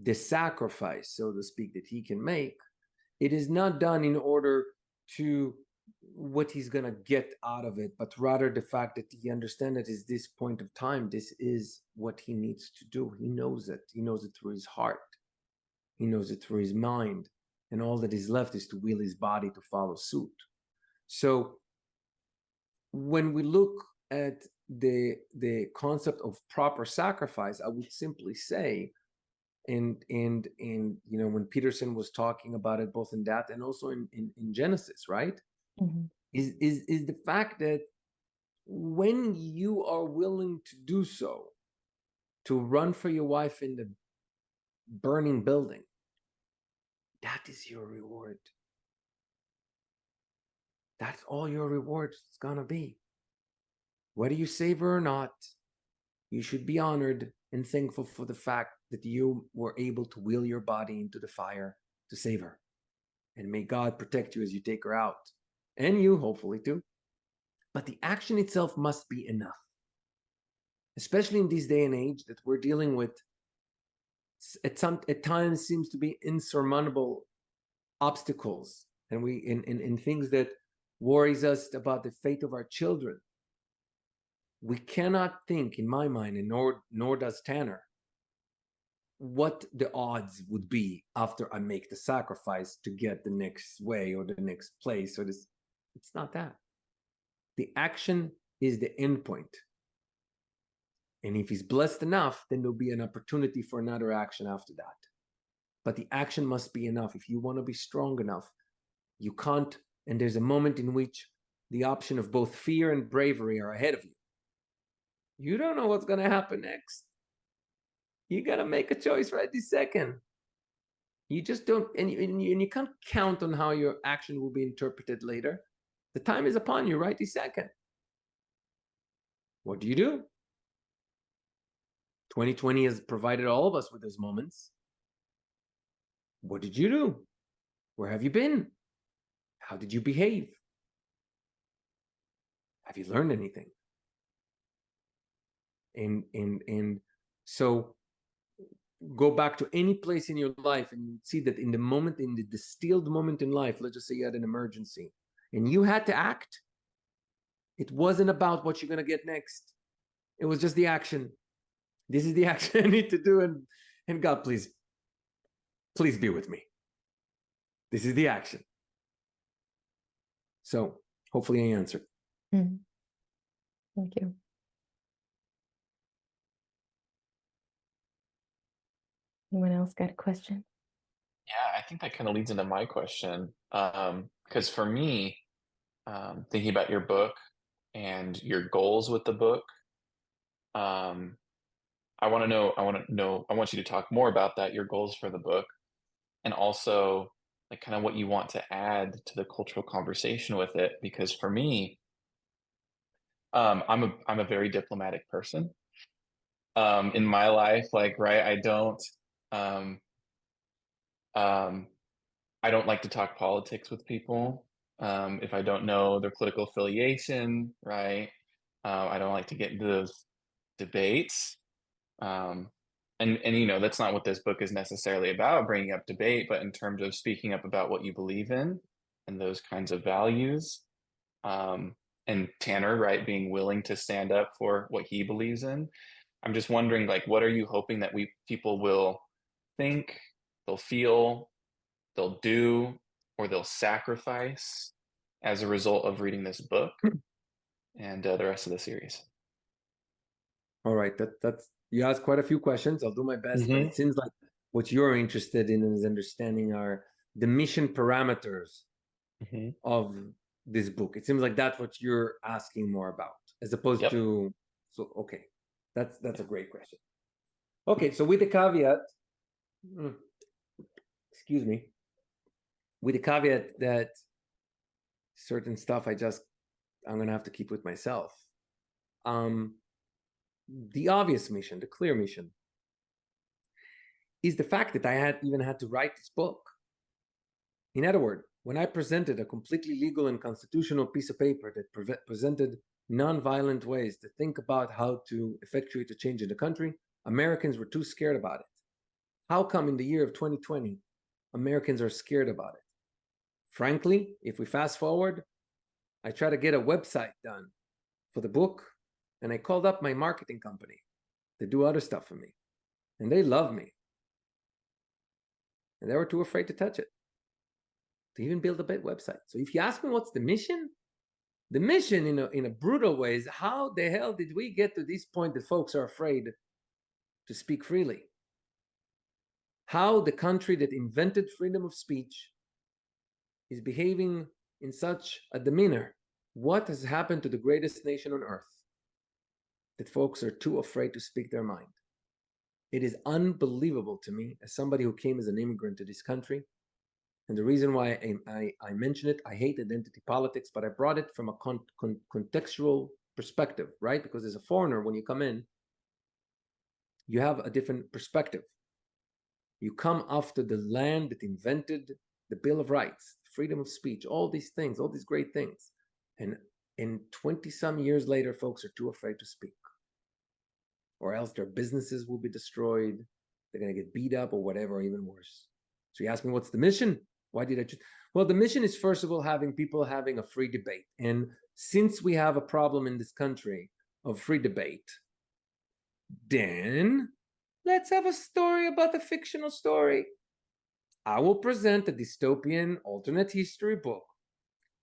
the sacrifice, so to speak, that he can make, it is not done in order to what he's going to get out of it, but rather the fact that he understands that at this point of time, this is what he needs to do. He knows it. He knows it through his heart. He knows it through his mind. And all that is left is to will his body to follow suit. So when we look at the concept of proper sacrifice, I would simply say, and when Peterson was talking about it, both in that and also in Genesis, right? Mm-hmm. is the fact that when you are willing to do so, to run for your wife in the burning building, that is your reward. That's all your reward is gonna be. Whether you save her or not, you should be honored and thankful for the fact that you were able to will your body into the fire to save her. And may God protect you as you take her out. And you, hopefully, too. But the action itself must be enough. Especially in this day and age that we're dealing with, at times seems to be insurmountable obstacles. And in things that worries us about the fate of our children. We cannot think, in my mind, and nor does Tanner, what the odds would be after I make the sacrifice to get the next way or the next place or this. It's not that. The action is the end point. And if he's blessed enough, then there'll be an opportunity for another action after that. But the action must be enough. If you want to be strong enough, you can't. And there's a moment in which the option of both fear and bravery are ahead of you. You don't know what's going to happen next. You got to make a choice right this second. You just don't, and you can't count on how your action will be interpreted later. The time is upon you right this second. What do you do? 2020 has provided all of us with those moments. What did you do? Where have you been? How did you behave? Have you learned anything? And so go back to any place in your life and you see that in the distilled moment in life, let's just say you had an emergency and you had to act, it wasn't about what you're going to get next. It was just the action. This is the action I need to do. And God, please be with me. This is the action. So hopefully I answered. Mm-hmm. Thank you. Anyone else got a question? Yeah, I think that kind of leads into my question. Because for me, thinking about your book and your goals with the book, I want you to talk more about that, your goals for the book, and also like kind of what you want to add to the cultural conversation with it. Because for me, I'm a very diplomatic person. In my life, like, right, um, um, I don't like to talk politics with people. If I don't know their political affiliation, right? I don't like to get into those debates. Um, and you know, that's not what this book is necessarily about, bringing up debate, but in terms of speaking up about what you believe in and those kinds of values. Um, and Tanner, right, being willing to stand up for what he believes in. I'm just wondering, like, what are you hoping that people will think, they'll feel, they'll do, or they'll sacrifice as a result of reading this book and the rest of the series? All right, that's you asked quite a few questions. I'll do my best, but it seems like what you're interested in is understanding are the mission parameters of this book. It seems like that's what you're asking more about, as opposed Yep. to. So okay, that's a great question. Okay, so with the caveat, excuse me, with the caveat that certain stuff I'm gonna have to keep with myself. The obvious mission, the clear mission, is the fact that I had to write this book. In other words, when I presented a completely legal and constitutional piece of paper that presented non-violent ways to think about how to effectuate a change in the country, Americans were too scared about it. How come in the year of 2020, Americans are scared about it? Frankly, if we fast forward, I try to get a website done for the book, and I called up my marketing company to do other stuff for me. And they love me. And they were too afraid to touch it, to even build a website. So if you ask me what's the mission in a brutal way is how the hell did we get to this point that folks are afraid to speak freely? How the country that invented freedom of speech is behaving in such a demeanor. What has happened to the greatest nation on earth that folks are too afraid to speak their mind? It is unbelievable to me, as somebody who came as an immigrant to this country. And the reason why I mention it, I hate identity politics, but I brought it from a contextual perspective, right? Because as a foreigner, when you come in, you have a different perspective. You come after the land that invented the Bill of Rights, freedom of speech, all these things, all these great things. And 20-some years later, folks are too afraid to speak. Or else their businesses will be destroyed. They're going to get beat up or whatever, or even worse. So you ask me, what's the mission? Why did I choose? Well, the mission is, first of all, having people having a free debate. And since we have a problem in this country of free debate, then let's have a story about a fictional story. I will present a dystopian alternate history book.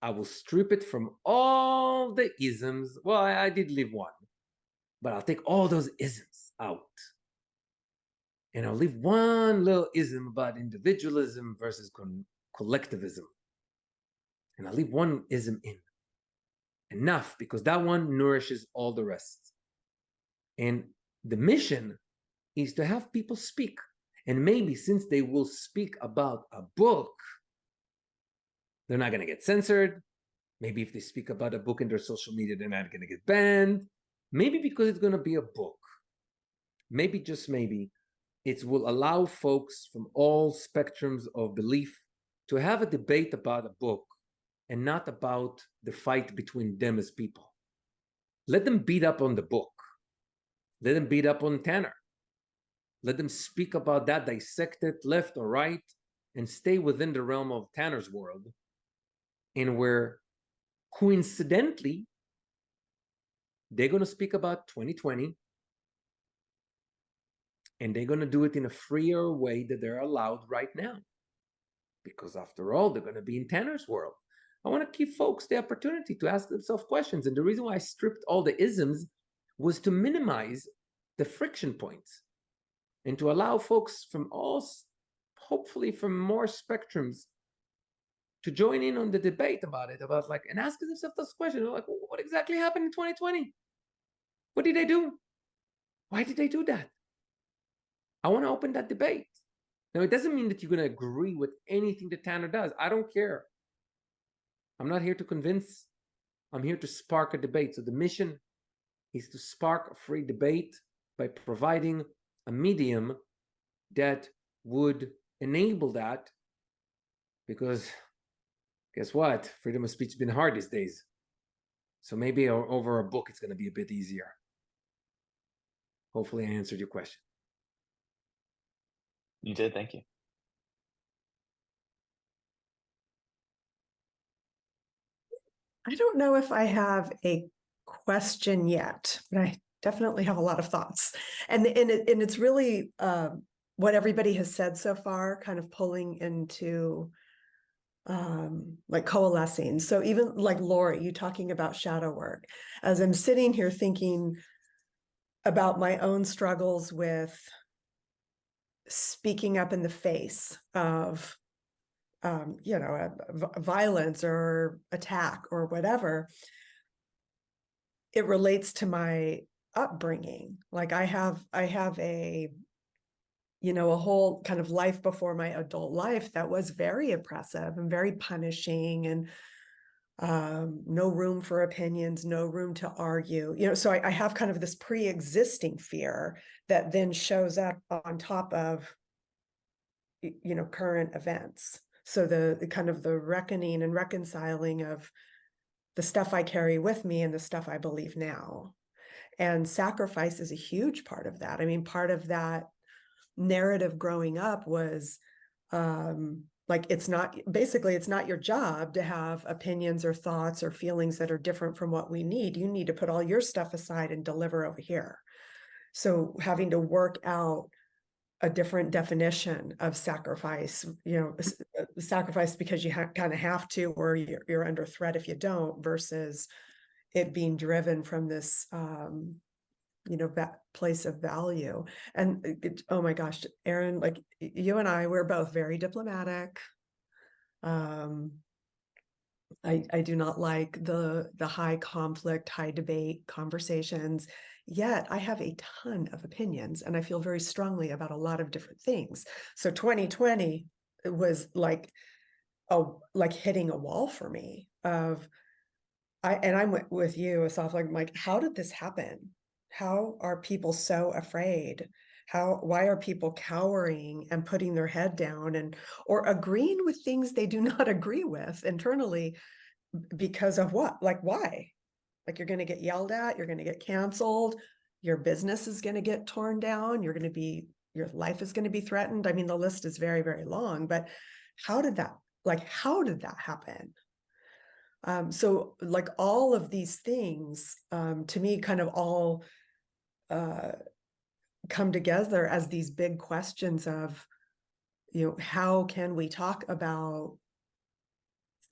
I will strip it from all the isms. Well, I did leave one, but I'll take all those isms out. And I'll leave one little ism about individualism versus collectivism. And I'll leave one ism in. Enough, because that one nourishes all the rest. And the mission is to have people speak. And maybe since they will speak about a book, they're not going to get censored. Maybe if they speak about a book in their social media, they're not going to get banned. Maybe because it's going to be a book. Maybe, just maybe, it will allow folks from all spectrums of belief to have a debate about a book and not about the fight between them as people. Let them beat up on the book. Let them beat up on Tanner. Let them speak about that, dissect it left or right, and stay within the realm of Tanner's world, and where coincidentally they're going to speak about 2020, and they're going to do it in a freer way that they're allowed right now, because after all, they're going to be in Tanner's world. I want to give folks the opportunity to ask themselves questions, and the reason why I stripped all the isms was to minimize the friction points and to allow folks from all, hopefully from more spectrums, to join in on the debate about it, about like, and ask themselves those questions, like, what exactly happened in 2020? What did they do? Why did they do that? I want to open that debate. Now, it doesn't mean that you're going to agree with anything that Tanner does. I don't care. I'm not here to convince. I'm here to spark a debate. So the mission is to spark a free debate by providing a medium that would enable that, because guess what? Freedom of speech has been hard these days. So maybe over a book, it's going to be a bit easier. Hopefully I answered your question. You did, thank you. I don't know if I have a question yet, but I definitely have a lot of thoughts. And it's really what everybody has said so far, kind of pulling into like coalescing. So even like Lori, you talking about shadow work, as I'm sitting here thinking about my own struggles with speaking up in the face of violence or attack or whatever, it relates to my upbringing. Like I have a whole kind of life before my adult life that was very oppressive and very punishing, and no room for opinions, no room to argue. So I have kind of this pre-existing fear that then shows up on top of current events. So the kind of the reckoning and reconciling of the stuff I carry with me and the stuff I believe now. And sacrifice is a huge part of that. I mean, part of that narrative growing up was like, it's not your job to have opinions or thoughts or feelings that are different from what we need. You need to put all your stuff aside and deliver over here. So having to work out a different definition of sacrifice, sacrifice because you kind of have to, or you're under threat if you don't, versus it being driven from this, that place of value. And oh my gosh, Aaron, like you and I, we're both very diplomatic. I do not like the high conflict, high debate conversations. Yet I have a ton of opinions and I feel very strongly about a lot of different things. So 2020 was like hitting a wall for me of, I went with you, Assaf, like, how did this happen? How are people so afraid? Why are people cowering and putting their head down or agreeing with things they do not agree with internally because of what? Like, why? Like, you're going to get yelled at, you're going to get canceled, your business is going to get torn down, your life is going to be threatened. I mean, the list is very, very long, but how did that happen? So like all of these things, to me, kind of all come together as these big questions of, how can we talk about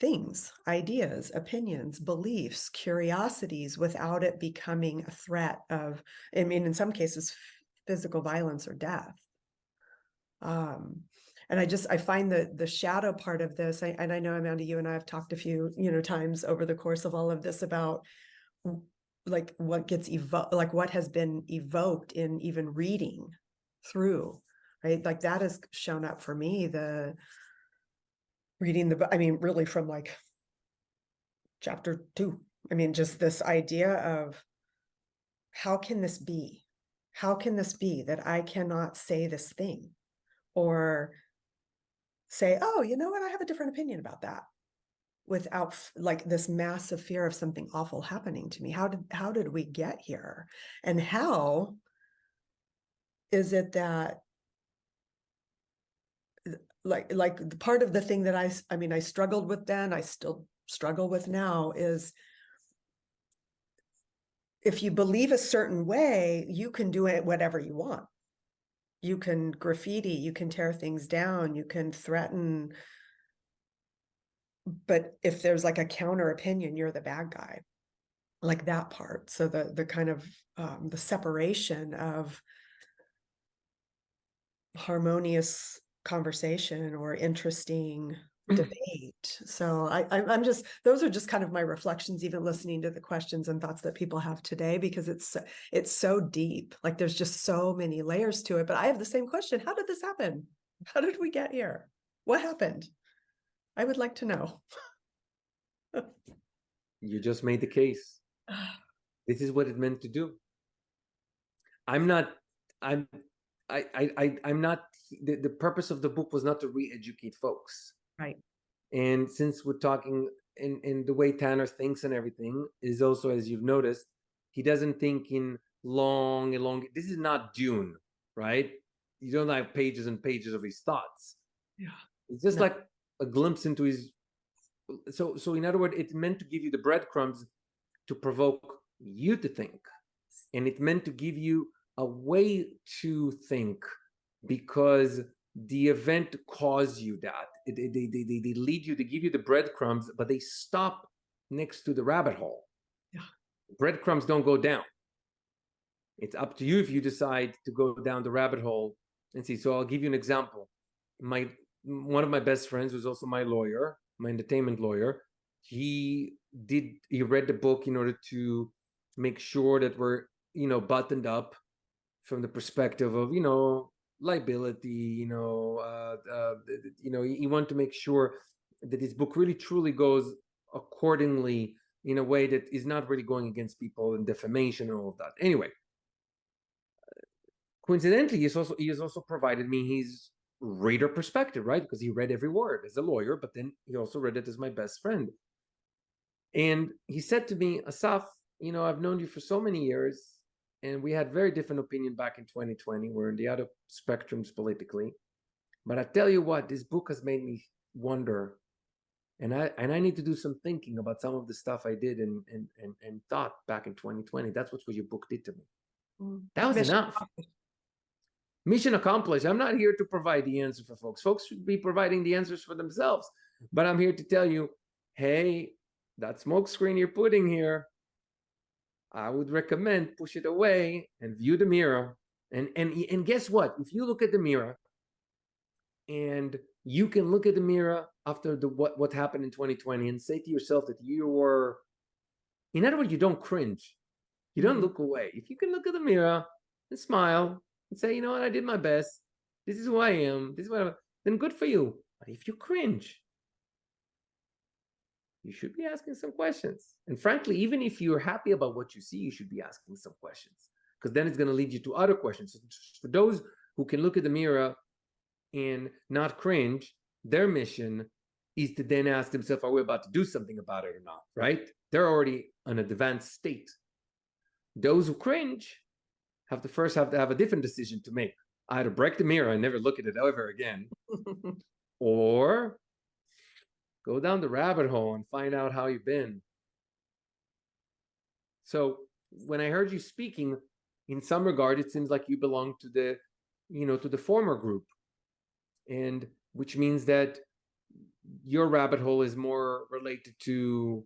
things, ideas, opinions, beliefs, curiosities without it becoming a threat of, I mean, in some cases, physical violence or death. And I find the shadow part of this, and I know, Amanda, you and I have talked a few, times over the course of all of this about like what gets like what has been evoked in even reading through, right? Like that has shown up for me, really from like chapter 2. I mean, just this idea of how can this be? How can this be that I cannot say this thing or say, oh, you know what? I have a different opinion about that. without like this massive fear of something awful happening to me? How did we get here? And how is it that like the part of the thing that I mean, I struggled with then, I still struggle with now, is if you believe a certain way, you can do it whatever you want. You can graffiti, you can tear things down, you can threaten. But if there's like a counter opinion, you're the bad guy. Like that part. So the kind of the separation of harmonious conversation or interesting debate. So I'm just, those are just kind of my reflections, even listening to the questions and thoughts that people have today, because it's so deep. Like there's just so many layers to it. But I have the same question. How did this happen? How did we get here? What happened? I would like to know. You just made the case. This is what it meant to do. I'm not the purpose of the book was not to re-educate folks. Right. And since we're talking in the way Tanner thinks and everything is also, as you've noticed, he doesn't think in long. This is not Dune, right? You don't have pages and pages of his thoughts. Yeah. It's just like a glimpse into his. So in other words, it's meant to give you the breadcrumbs to provoke you to think, and it meant to give you a way to think, because the event caused you that. They lead you, they give you the breadcrumbs, but they stop next to the rabbit hole. Yeah. Breadcrumbs don't go down. It's up to you if you decide to go down the rabbit hole and see. So I'll give you an example. One of my best friends was also my lawyer, my entertainment lawyer. He read the book in order to make sure that we're, buttoned up from the perspective of, liability, he wanted to make sure that his book really truly goes accordingly in a way that is not really going against people and defamation and all of that. Anyway, coincidentally, he has also provided me his reader perspective, right? Because he read every word as a lawyer, but then he also read it as my best friend. And he said to me, Assaf, I've known you for so many years, and we had very different opinion back in 2020. We're in the other spectrums politically. But I tell you what, this book has made me wonder. And I need to do some thinking about some of the stuff I did and thought back in 2020. That's what your book did to me. That was enough. Mission accomplished. I'm not here to provide the answer for folks. Folks should be providing the answers for themselves. But I'm here to tell you, hey, that smoke screen you're putting here, I would recommend push it away and view the mirror. And guess what? If you look at the mirror, and you can look at the mirror after what happened in 2020 and say to yourself that you were, in other words, you don't cringe. You don't look away. If you can look at the mirror and smile and say, you know what, I did my best. This is who I am. This is what I'm, then good for you. But if you cringe, you should be asking some questions. And frankly, even if you're happy about what you see, you should be asking some questions, because then it's going to lead you to other questions. So for those who can look at the mirror and not cringe, their mission is to then ask themselves, are we about to do something about it or not, right? They're already in an advanced state. Those who cringe have to have a different decision to make. Either break the mirror and never look at it ever again, or go down the rabbit hole and find out how you've been. So when I heard you speaking, in some regard, it seems like you belong to the former group, and which means that your rabbit hole is more related to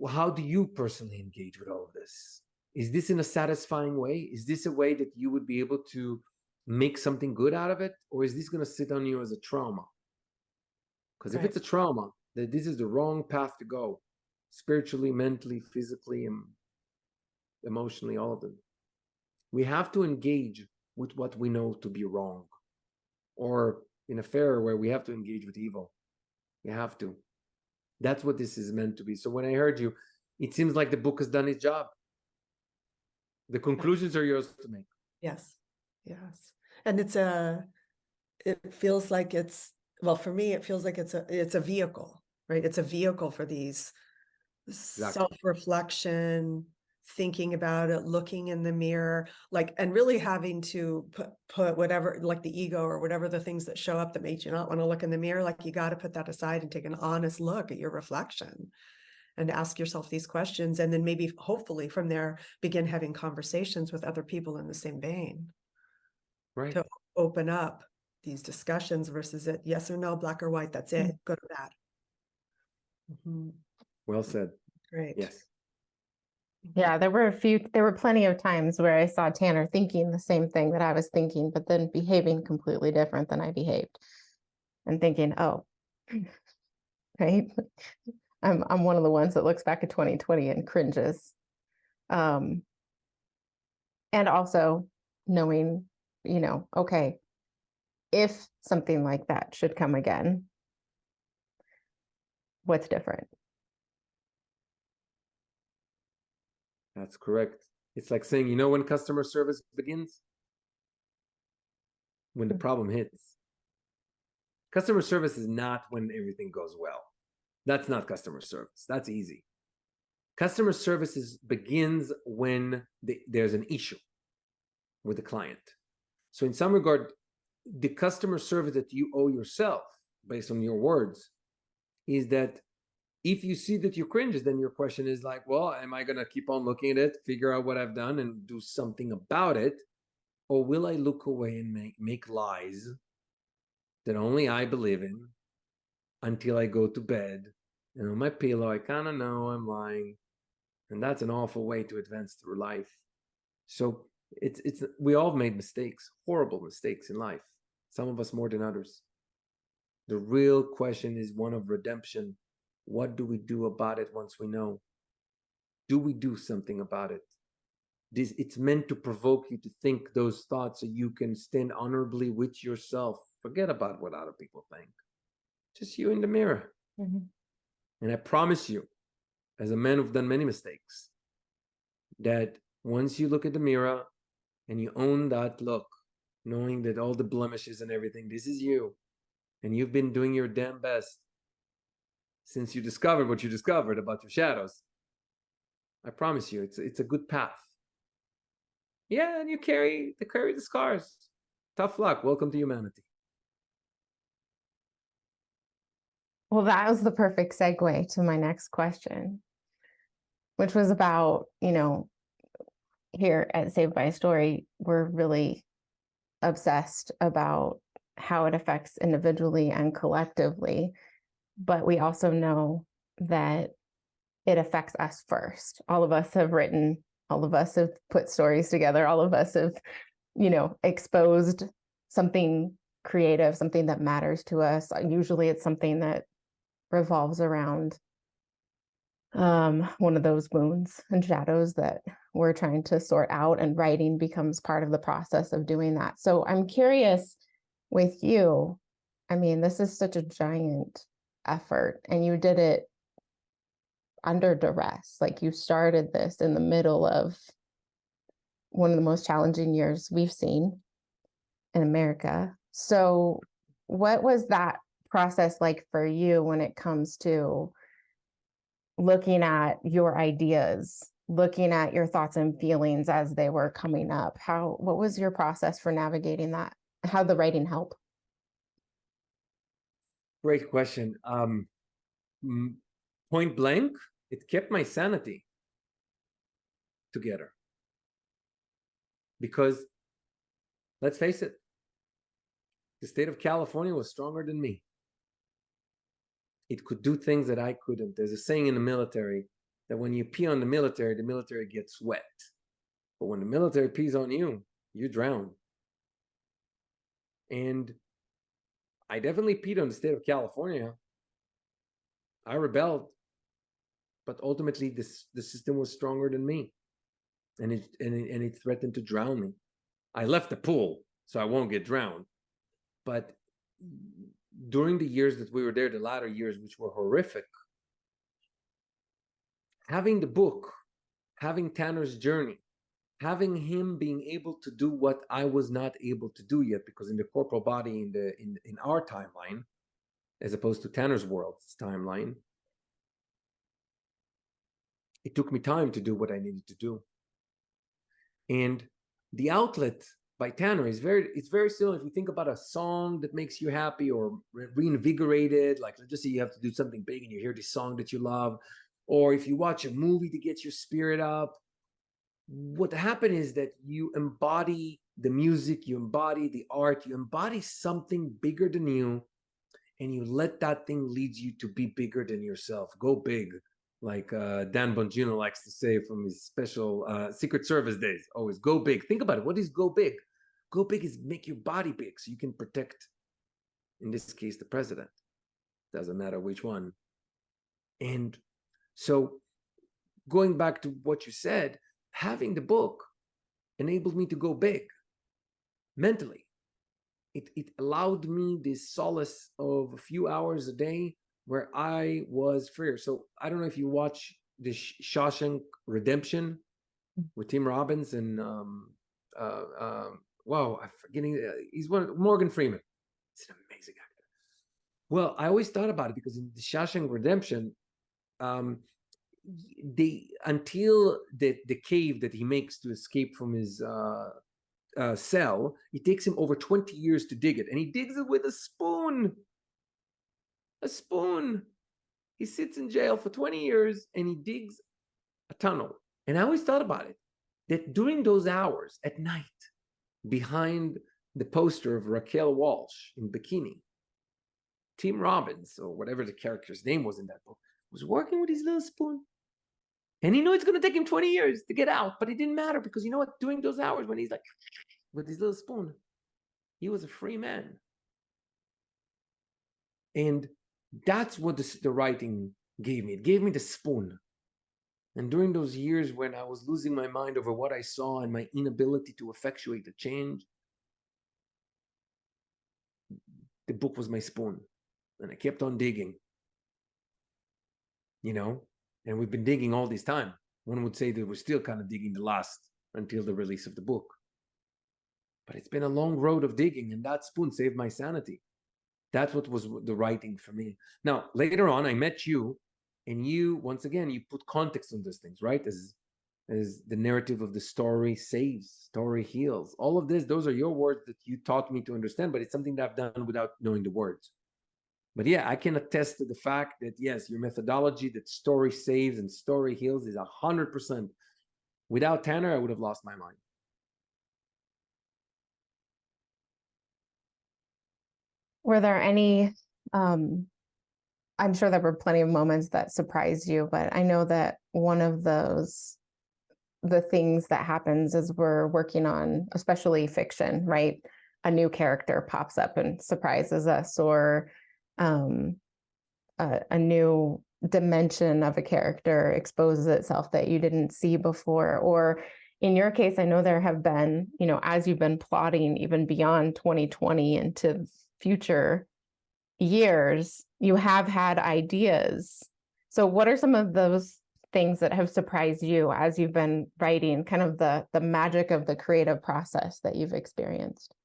how do you personally engage with all of this? Is this in a satisfying way? Is this a way that you would be able to make something good out of it? Or is this going to sit on you as a trauma? Because if it's a trauma, then this is the wrong path to go, spiritually, mentally, physically, and emotionally, all of them. We have to engage with what we know to be wrong, or in a fairer way, we have to engage with evil. We have to. That's what this is meant to be. So when I heard you, it seems like the book has done its job. The conclusions are yours to make. Yes. And it feels like it's well, for me, it feels like it's a vehicle, right? It's a vehicle for these self-reflection, thinking about it, looking in the mirror, like, and really having to put whatever, like the ego or whatever the things that show up that make you not want to look in the mirror, like you got to put that aside and take an honest look at your reflection and ask yourself these questions. And then maybe, hopefully from there, begin having conversations with other people in the same vein. Right. To open up these discussions versus it, yes or no, black or white, that's it, good or bad. Well said. Great. Yes. Yeah, there were plenty of times where I saw Tanner thinking the same thing that I was thinking, but then behaving completely different than I behaved. And thinking, oh, right. I'm one of the ones that looks back at 2020 and cringes. And also knowing, okay, if something like that should come again, what's different? That's correct. It's like saying, when customer service begins? When the problem hits. Customer service is not when everything goes well. That's not customer service. That's easy. Customer service begins when there's an issue with the client. So in some regard, the customer service that you owe yourself, based on your words, is that if you see that you cringes, then your question is like, well, am I going to keep on looking at it, figure out what I've done and do something about it? Or will I look away and make lies that only I believe in until I go to bed, and on my pillow, I kind of know I'm lying. And that's an awful way to advance through life. So we all made mistakes, horrible mistakes in life. Some of us more than others. The real question is one of redemption. What do we do about it once we know? Do we do something about it? It's meant to provoke you to think those thoughts so you can stand honorably with yourself. Forget about what other people think. Just you in the mirror. And I promise you, as a man who's done many mistakes, that once you look at the mirror and you own that look, knowing that all the blemishes and everything, this is you, and you've been doing your damn best since you discovered what you discovered about your shadows, I promise you, it's a good path. Yeah, and you carry the scars. Tough luck. Welcome to humanity. Well, that was the perfect segue to my next question, which was about, here at Saved by a Story, we're really obsessed about how it affects individually and collectively, but we also know that it affects us first. All of us have written, all of us have put stories together, all of us have, exposed something creative, something that matters to us. Usually it's something that revolves around one of those wounds and shadows that we're trying to sort out, and writing becomes part of the process of doing that. So I'm curious with you, this is such a giant effort, and you did it under duress. Like, you started this in the middle of one of the most challenging years we've seen in America. So what was that process like for you when it comes to looking at your ideas, looking at your thoughts and feelings as they were coming up? What was your process for navigating that? How did the writing help? Great question. Point blank, it kept my sanity together. Because, let's face it, the state of California was stronger than me. It could do things that I couldn't. There's a saying in the military that when you pee on the military gets wet. But when the military pees on you, you drown. And I definitely peed on the state of California. I rebelled. But ultimately, the system was stronger than me. And it threatened to drown me. I left the pool, so I won't get drowned. But during the years that we were there, the latter years, which were horrific, having the book, having Tanner's journey, having him being able to do what I was not able to do yet, because in the corporal body, in our timeline, as opposed to Tanner's world's timeline, it took me time to do what I needed to do. And the outlet by Tanner is it's very similar. If you think about a song that makes you happy or reinvigorated, like let's just say you have to do something big and you hear this song that you love, or if you watch a movie to get your spirit up, what happened is that you embody the music, you embody the art, you embody something bigger than you, and you let that thing lead you to be bigger than yourself. Go big, like Dan Bongino likes to say from his special Secret Service days. Always go big. Think about it. What is go big? Go big is make your body big so you can protect, in this case, the president. Doesn't matter which one. And so going back to what you said, having the book enabled me to go big mentally. It allowed me this solace of a few hours a day where I was freer. So I don't know if you watch the Shawshank Redemption with Tim Robbins and wow, I'm forgetting. He's Morgan Freeman. He's an amazing actor. Well, I always thought about it because in the Shawshank Redemption, until the cave that he makes to escape from his cell, it takes him over 20 years to dig it, and he digs it with a spoon. A spoon. He sits in jail for 20 years and he digs a tunnel. And I always thought about it, that during those hours at night, behind the poster of Raquel Walsh in bikini, Tim Robbins, or whatever the character's name was in that book, was working with his little spoon. And he knew it's going to take him 20 years to get out, but it didn't matter because you know what? During those hours when he's like, with his little spoon, he was a free man. And that's what the writing gave me. It gave me the spoon. And during those years when I was losing my mind over what I saw and my inability to effectuate the change, the book was my spoon. And I kept on digging, you know, and we've been digging all this time. One would say that we're still kind of digging the last until the release of the book. But it's been a long road of digging, and that spoon saved my sanity. That's what was the writing for me. Now, later on, I met you, and you, once again, you put context on those things, right? As the narrative of the story saves, story heals. All of this, those are your words that you taught me to understand, but it's something that I've done without knowing the words. But yeah, I can attest to the fact that, yes, your methodology that story saves and story heals is 100%. Without Tanner, I would have lost my mind. Were there any, I'm sure there were plenty of moments that surprised you, but I know that one of those, the things that happens is we're working on, especially fiction, right? A new character pops up and surprises us, or a new dimension of a character exposes itself that you didn't see before. Or in your case, I know there have been, you know, as you've been plotting even beyond 2020 into future years, you have had ideas. So what are some of those things that have surprised you as you've been writing, kind of the magic of the creative process that you've experienced?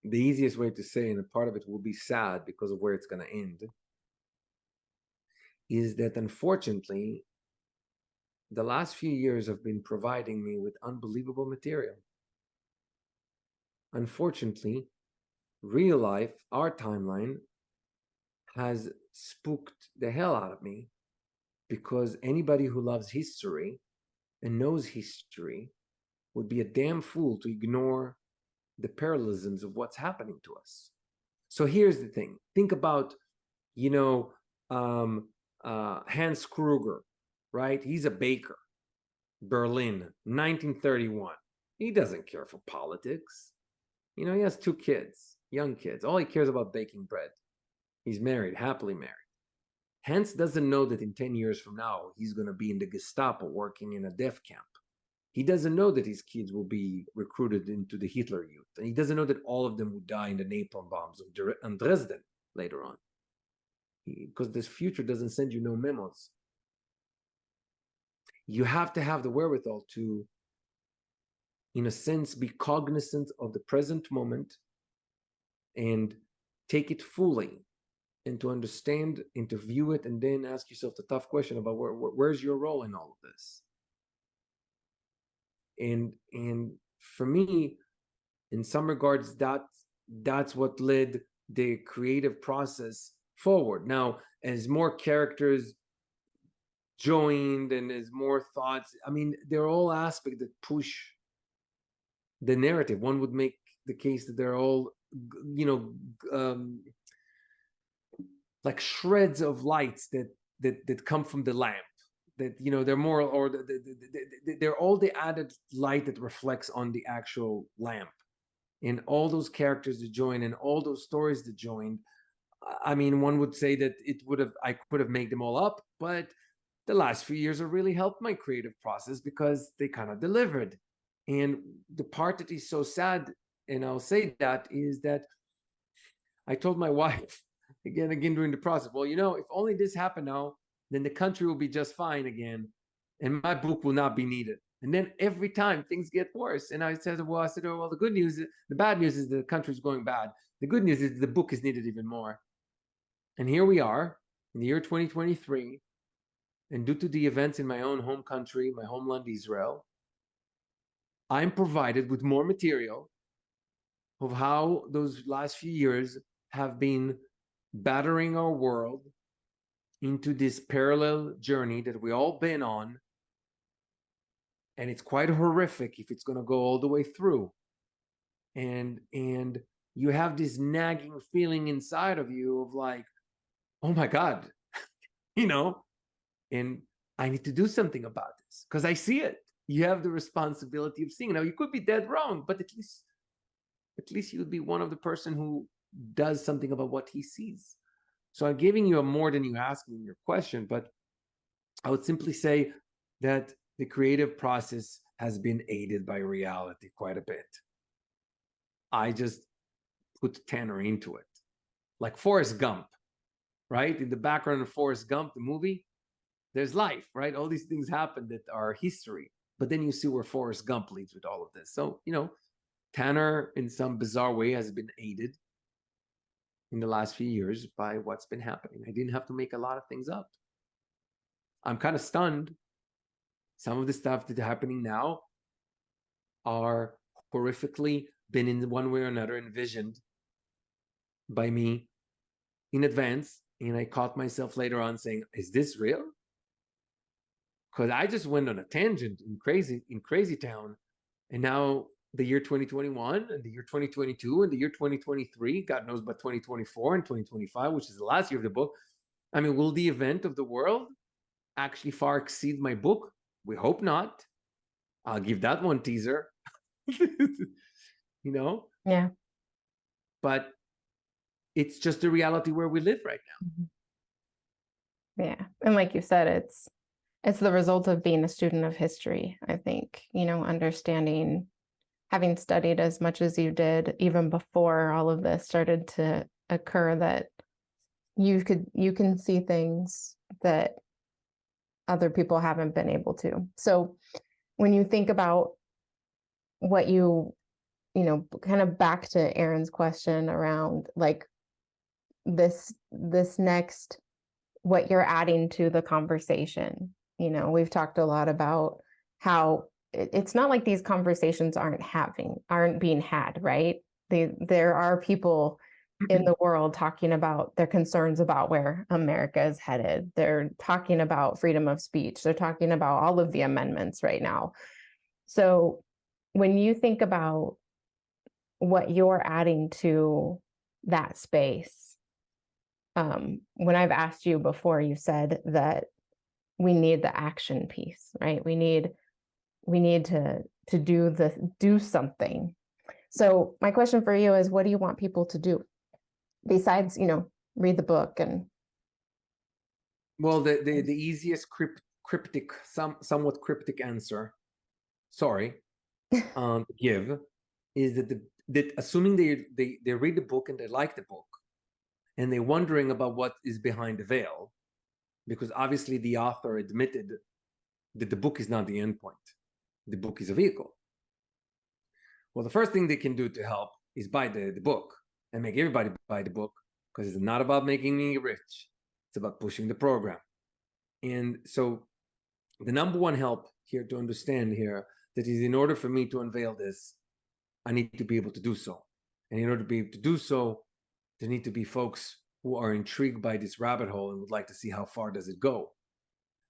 The easiest way to say, and a part of it will be sad because of where it's going to end, is that unfortunately, the last few years have been providing me with unbelievable material. Unfortunately, real life, our timeline, has spooked the hell out of me, because anybody who loves history and knows history would be a damn fool to ignore the parallelisms of what's happening to us. So here's the thing. Think about, you know, Hans Kruger, right? He's a baker. Berlin, 1931. He doesn't care for politics. You know, he has 2 kids, young kids. All he cares about baking bread. He's married, happily married. Hans doesn't know that in 10 years from now, he's going to be in the Gestapo working in a death camp. He doesn't know that his kids will be recruited into the Hitler Youth. And he doesn't know that all of them would die in the napalm bombs of Dresden later on. Because this future doesn't send you no memos. You have to have the wherewithal to in a sense, be cognizant of the present moment and take it fully, and to understand and to view it, and then ask yourself the tough question about where's your role in all of this. And for me, in some regards, that's what led the creative process forward. Now, as more characters joined and as more thoughts, I mean, they're all aspects that push the narrative. One would make the case that they're all, like shreds of lights that come from the lamp. That, they're more, or they're all the added light that reflects on the actual lamp. And all those characters that join and all those stories that joined, I mean, one would say that I could have made them all up, but the last few years have really helped my creative process because they kind of delivered. And the part that is so sad, and I'll say that, is that I told my wife again during the process, well, if only this happened now, then the country will be just fine again, and my book will not be needed. And then every time things get worse, and I said, well, the bad news is the country's going bad. The good news is the book is needed even more. And here we are in the year 2023, and due to the events in my own home country, my homeland Israel, I'm provided with more material of how those last few years have been battering our world into this parallel journey that we all been on. And it's quite horrific if it's going to go all the way through. And you have this nagging feeling inside of you of like, oh my God, and I need to do something about this because I see it. You have the responsibility of seeing. Now, you could be dead wrong, but at least you would be one of the person who does something about what he sees. So I'm giving you a more than you asked me in your question, but I would simply say that the creative process has been aided by reality quite a bit. I just put Tanner into it. Like Forrest Gump, right? In the background of Forrest Gump, the movie, there's life, right? All these things happen that are history. But then you see where Forrest Gump leads with all of this. So, Tanner, in some bizarre way, has been aided in the last few years by what's been happening. I didn't have to make a lot of things up. I'm kind of stunned. Some of the stuff that's happening now are horrifically been in one way or another envisioned by me in advance. And I caught myself later on saying, is this real? Because I just went on a tangent in crazy town. And now the year 2021 and the year 2022 and the year 2023, God knows about 2024 and 2025, which is the last year of the book. I mean, will the event of the world actually far exceed my book? We hope not. I'll give that one teaser. Yeah. But it's just the reality where we live right now. Yeah. And like you said, it's the result of being a student of history, I think, understanding, having studied as much as you did, even before all of this started to occur, that you can see things that other people haven't been able to. So when you think about what kind of back to Aaron's question around like this next, what you're adding to the conversation, we've talked a lot about how it's not like these conversations aren't being had, right? There are people in the world talking about their concerns about where America is headed. They're talking about freedom of speech. They're talking about all of the amendments right now. So when you think about what you're adding to that space, when I've asked you before, you said that we need the action piece, right? We need to do something. So my question for you is, what do you want people to do besides, read the book? And well, the easiest cryptic, somewhat cryptic answer, sorry, to give is that assuming they read the book and they like the book and they're wondering about what is behind the veil, because obviously the author admitted that the book is not the end point. The book is a vehicle. Well, the first thing they can do to help is buy the book and make everybody buy the book, because it's not about making me rich. It's about pushing the program. And so the number one help here to understand here that is, in order for me to unveil this, I need to be able to do so. And in order to be able to do so, there need to be folks who are intrigued by this rabbit hole and would like to see how far does it go.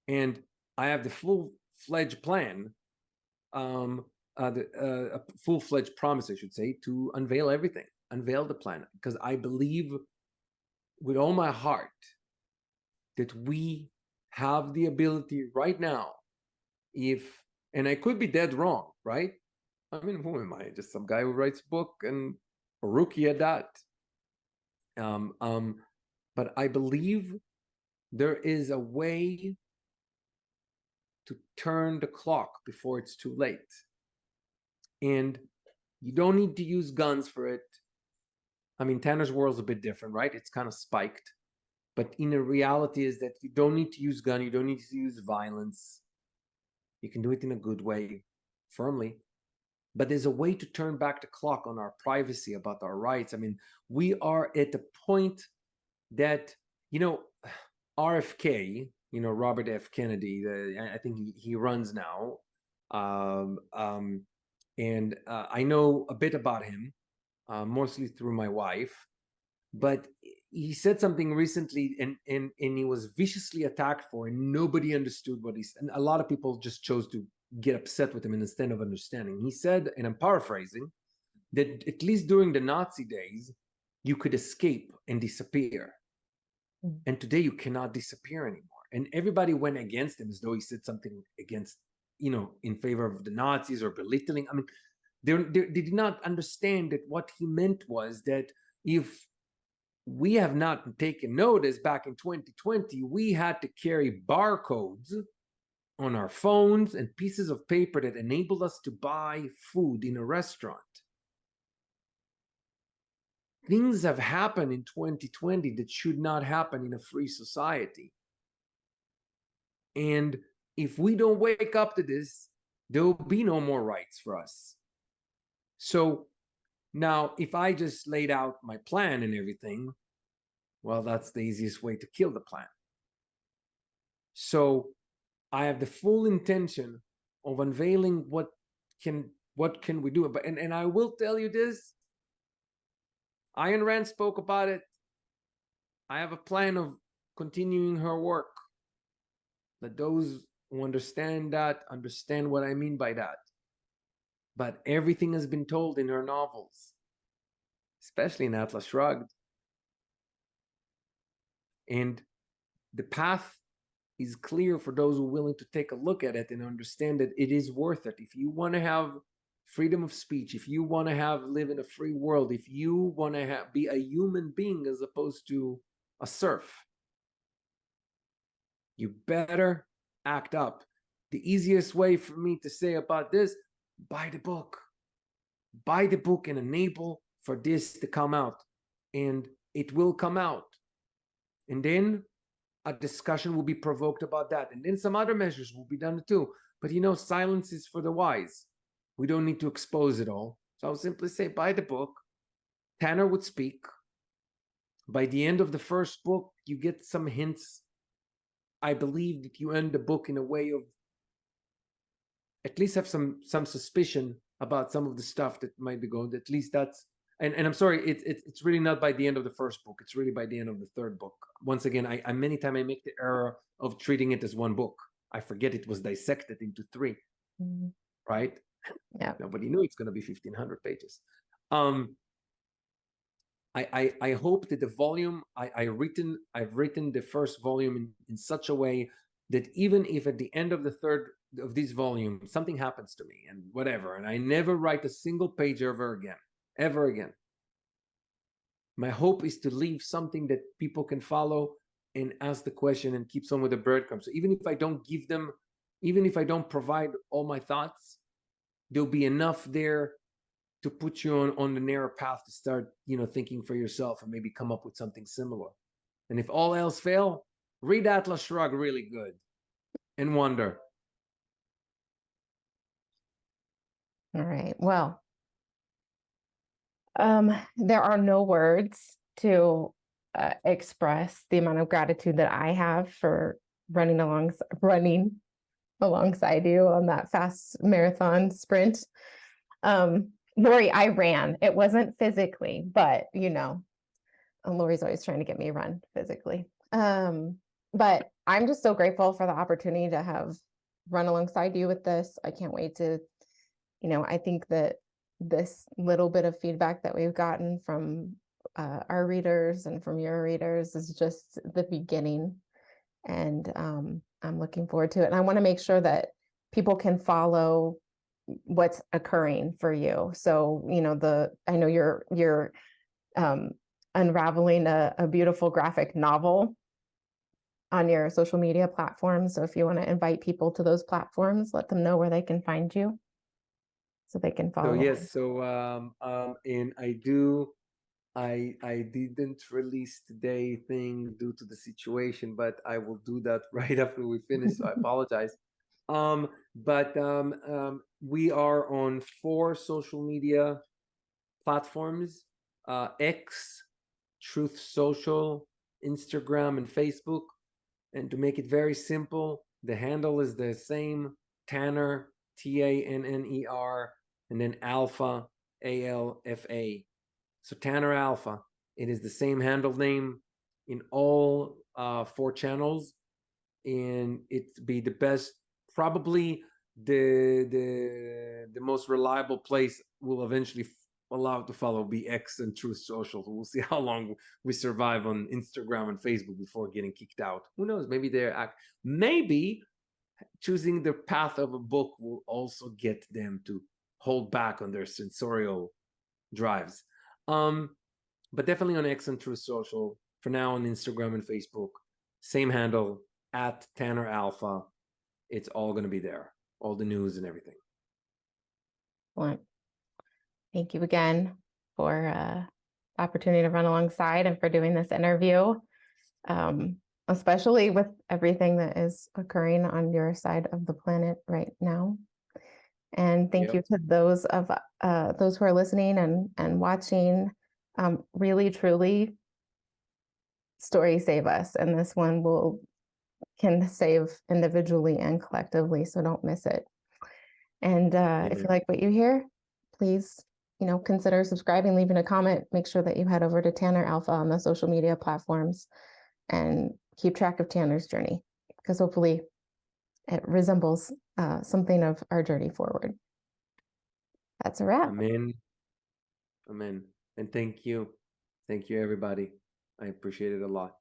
And I have the full-fledged plan, a full-fledged promise, I should say, to unveil everything, unveil the plan, because I believe with all my heart that we have the ability right now, and I could be dead wrong, right? I mean, who am I? Just some guy who writes a book and a rookie at that. But I believe there is a way to turn the clock before it's too late. And you don't need to use guns for it. I mean, Tanner's world's a bit different, right? It's kind of spiked. But in the reality is that you don't need to use gun. You don't need to use violence. You can do it in a good way, firmly. But there's a way to turn back the clock on our privacy, about our rights. I mean, we are at the point that, RFK, Robert F. Kennedy, I think he runs now. And I know a bit about him, mostly through my wife. But he said something recently, and he was viciously attacked for, and nobody understood what he said. And a lot of people just chose to get upset with him instead of understanding. He said, and I'm paraphrasing, that at least during the Nazi days, you could escape and disappear. And today you cannot disappear anymore. And everybody went against him as though he said something against, in favor of the Nazis or belittling. I mean, they did not understand that what he meant was that if we have not taken notice back in 2020, we had to carry barcodes on our phones and pieces of paper that enabled us to buy food in a restaurant. Things have happened in 2020 that should not happen in a free society. And if we don't wake up to this, there will be no more rights for us. So now, if I just laid out my plan and everything, well, that's the easiest way to kill the plan. So I have the full intention of unveiling what can we do. But and I will tell you this, Ayn Rand spoke about it. I have a plan of continuing her work. Let those who understand that understand what I mean by that. But everything has been told in her novels, especially in Atlas Shrugged. And the path is clear for those who are willing to take a look at it and understand that it is worth it. If you want to have freedom of speech, if you want to live in a free world, if you want to be a human being as opposed to a serf, you better act up. The easiest way for me to say about this, buy the book. Buy the book and enable for this to come out. And it will come out. And then a discussion will be provoked about that. And then some other measures will be done too. But silence is for the wise. We don't need to expose it all. So I'll simply say, buy the book. Tanner would speak. By the end of the first book, you get some hints. I believe that you end the book in a way of at least have some suspicion about some of the stuff that might be going. At least that's, and I'm sorry, it's really not by the end of the first book. It's really by the end of the third book. Once again, I many times I make the error of treating it as one book. I forget it was dissected into 3, right? Yeah. Nobody knew it's going to be 1,500 pages. I hope that the volume I've written the first volume in such a way that even if at the end of the third of this volume something happens to me and whatever, and I never write a single page ever again, my hope is to leave something that people can follow and ask the question and keep some of the breadcrumbs. So even if I don't give them, even if I don't provide all my thoughts, there'll be enough there to put you on the narrow path to start, thinking for yourself and maybe come up with something similar. And if all else fail, read Atlas Shrugged really good and wonder. All right. Well, There are no words to express the amount of gratitude that I have for running alongside you on that fast marathon sprint. Lori, I ran. It wasn't physically, but Lori's always trying to get me to run physically. But I'm just so grateful for the opportunity to have run alongside you with this. I can't wait to, I think that this little bit of feedback that we've gotten from our readers and from your readers is just the beginning. And I'm looking forward to it. And I want to make sure that people can follow what's occurring for you. So, I know you're unraveling a beautiful graphic novel on your social media platforms. So if you want to invite people to those platforms, let them know where they can find you so they can follow. So yes, and I didn't release today thing due to the situation, but I will do that right after we finish. So I apologize. We are on 4 social media platforms: X, Truth Social, Instagram, and Facebook. And to make it very simple, the handle is the same: Tanner, Tanner, and then Alpha, Alfa. So Tanner Alpha. It is the same handle name in all 4 channels, and it be the best. Probably the most reliable place will eventually allow it to follow be X and Truth Social. We'll see how long we survive on Instagram and Facebook before getting kicked out. Who knows? Maybe choosing the path of a book will also get them to hold back on their sensorial drives. But definitely on X and Truth Social. For now, on Instagram and Facebook, same handle at Tanner Alpha. It's all going to be there, all the news and everything. Excellent. Thank you again for the opportunity to run alongside and for doing this interview, especially with everything that is occurring on your side of the planet right now. And thank you to those who are listening and watching. Really, truly, stories save us, and this one can save individually and collectively. So don't miss it. And if you like what you hear, please, consider subscribing, leaving a comment. Make sure that you head over to Tanner Alpha on the social media platforms and keep track of Tanner's journey, because hopefully it resembles something of our journey forward. That's a wrap. Amen. Amen. And thank you. Thank you, everybody. I appreciate it a lot.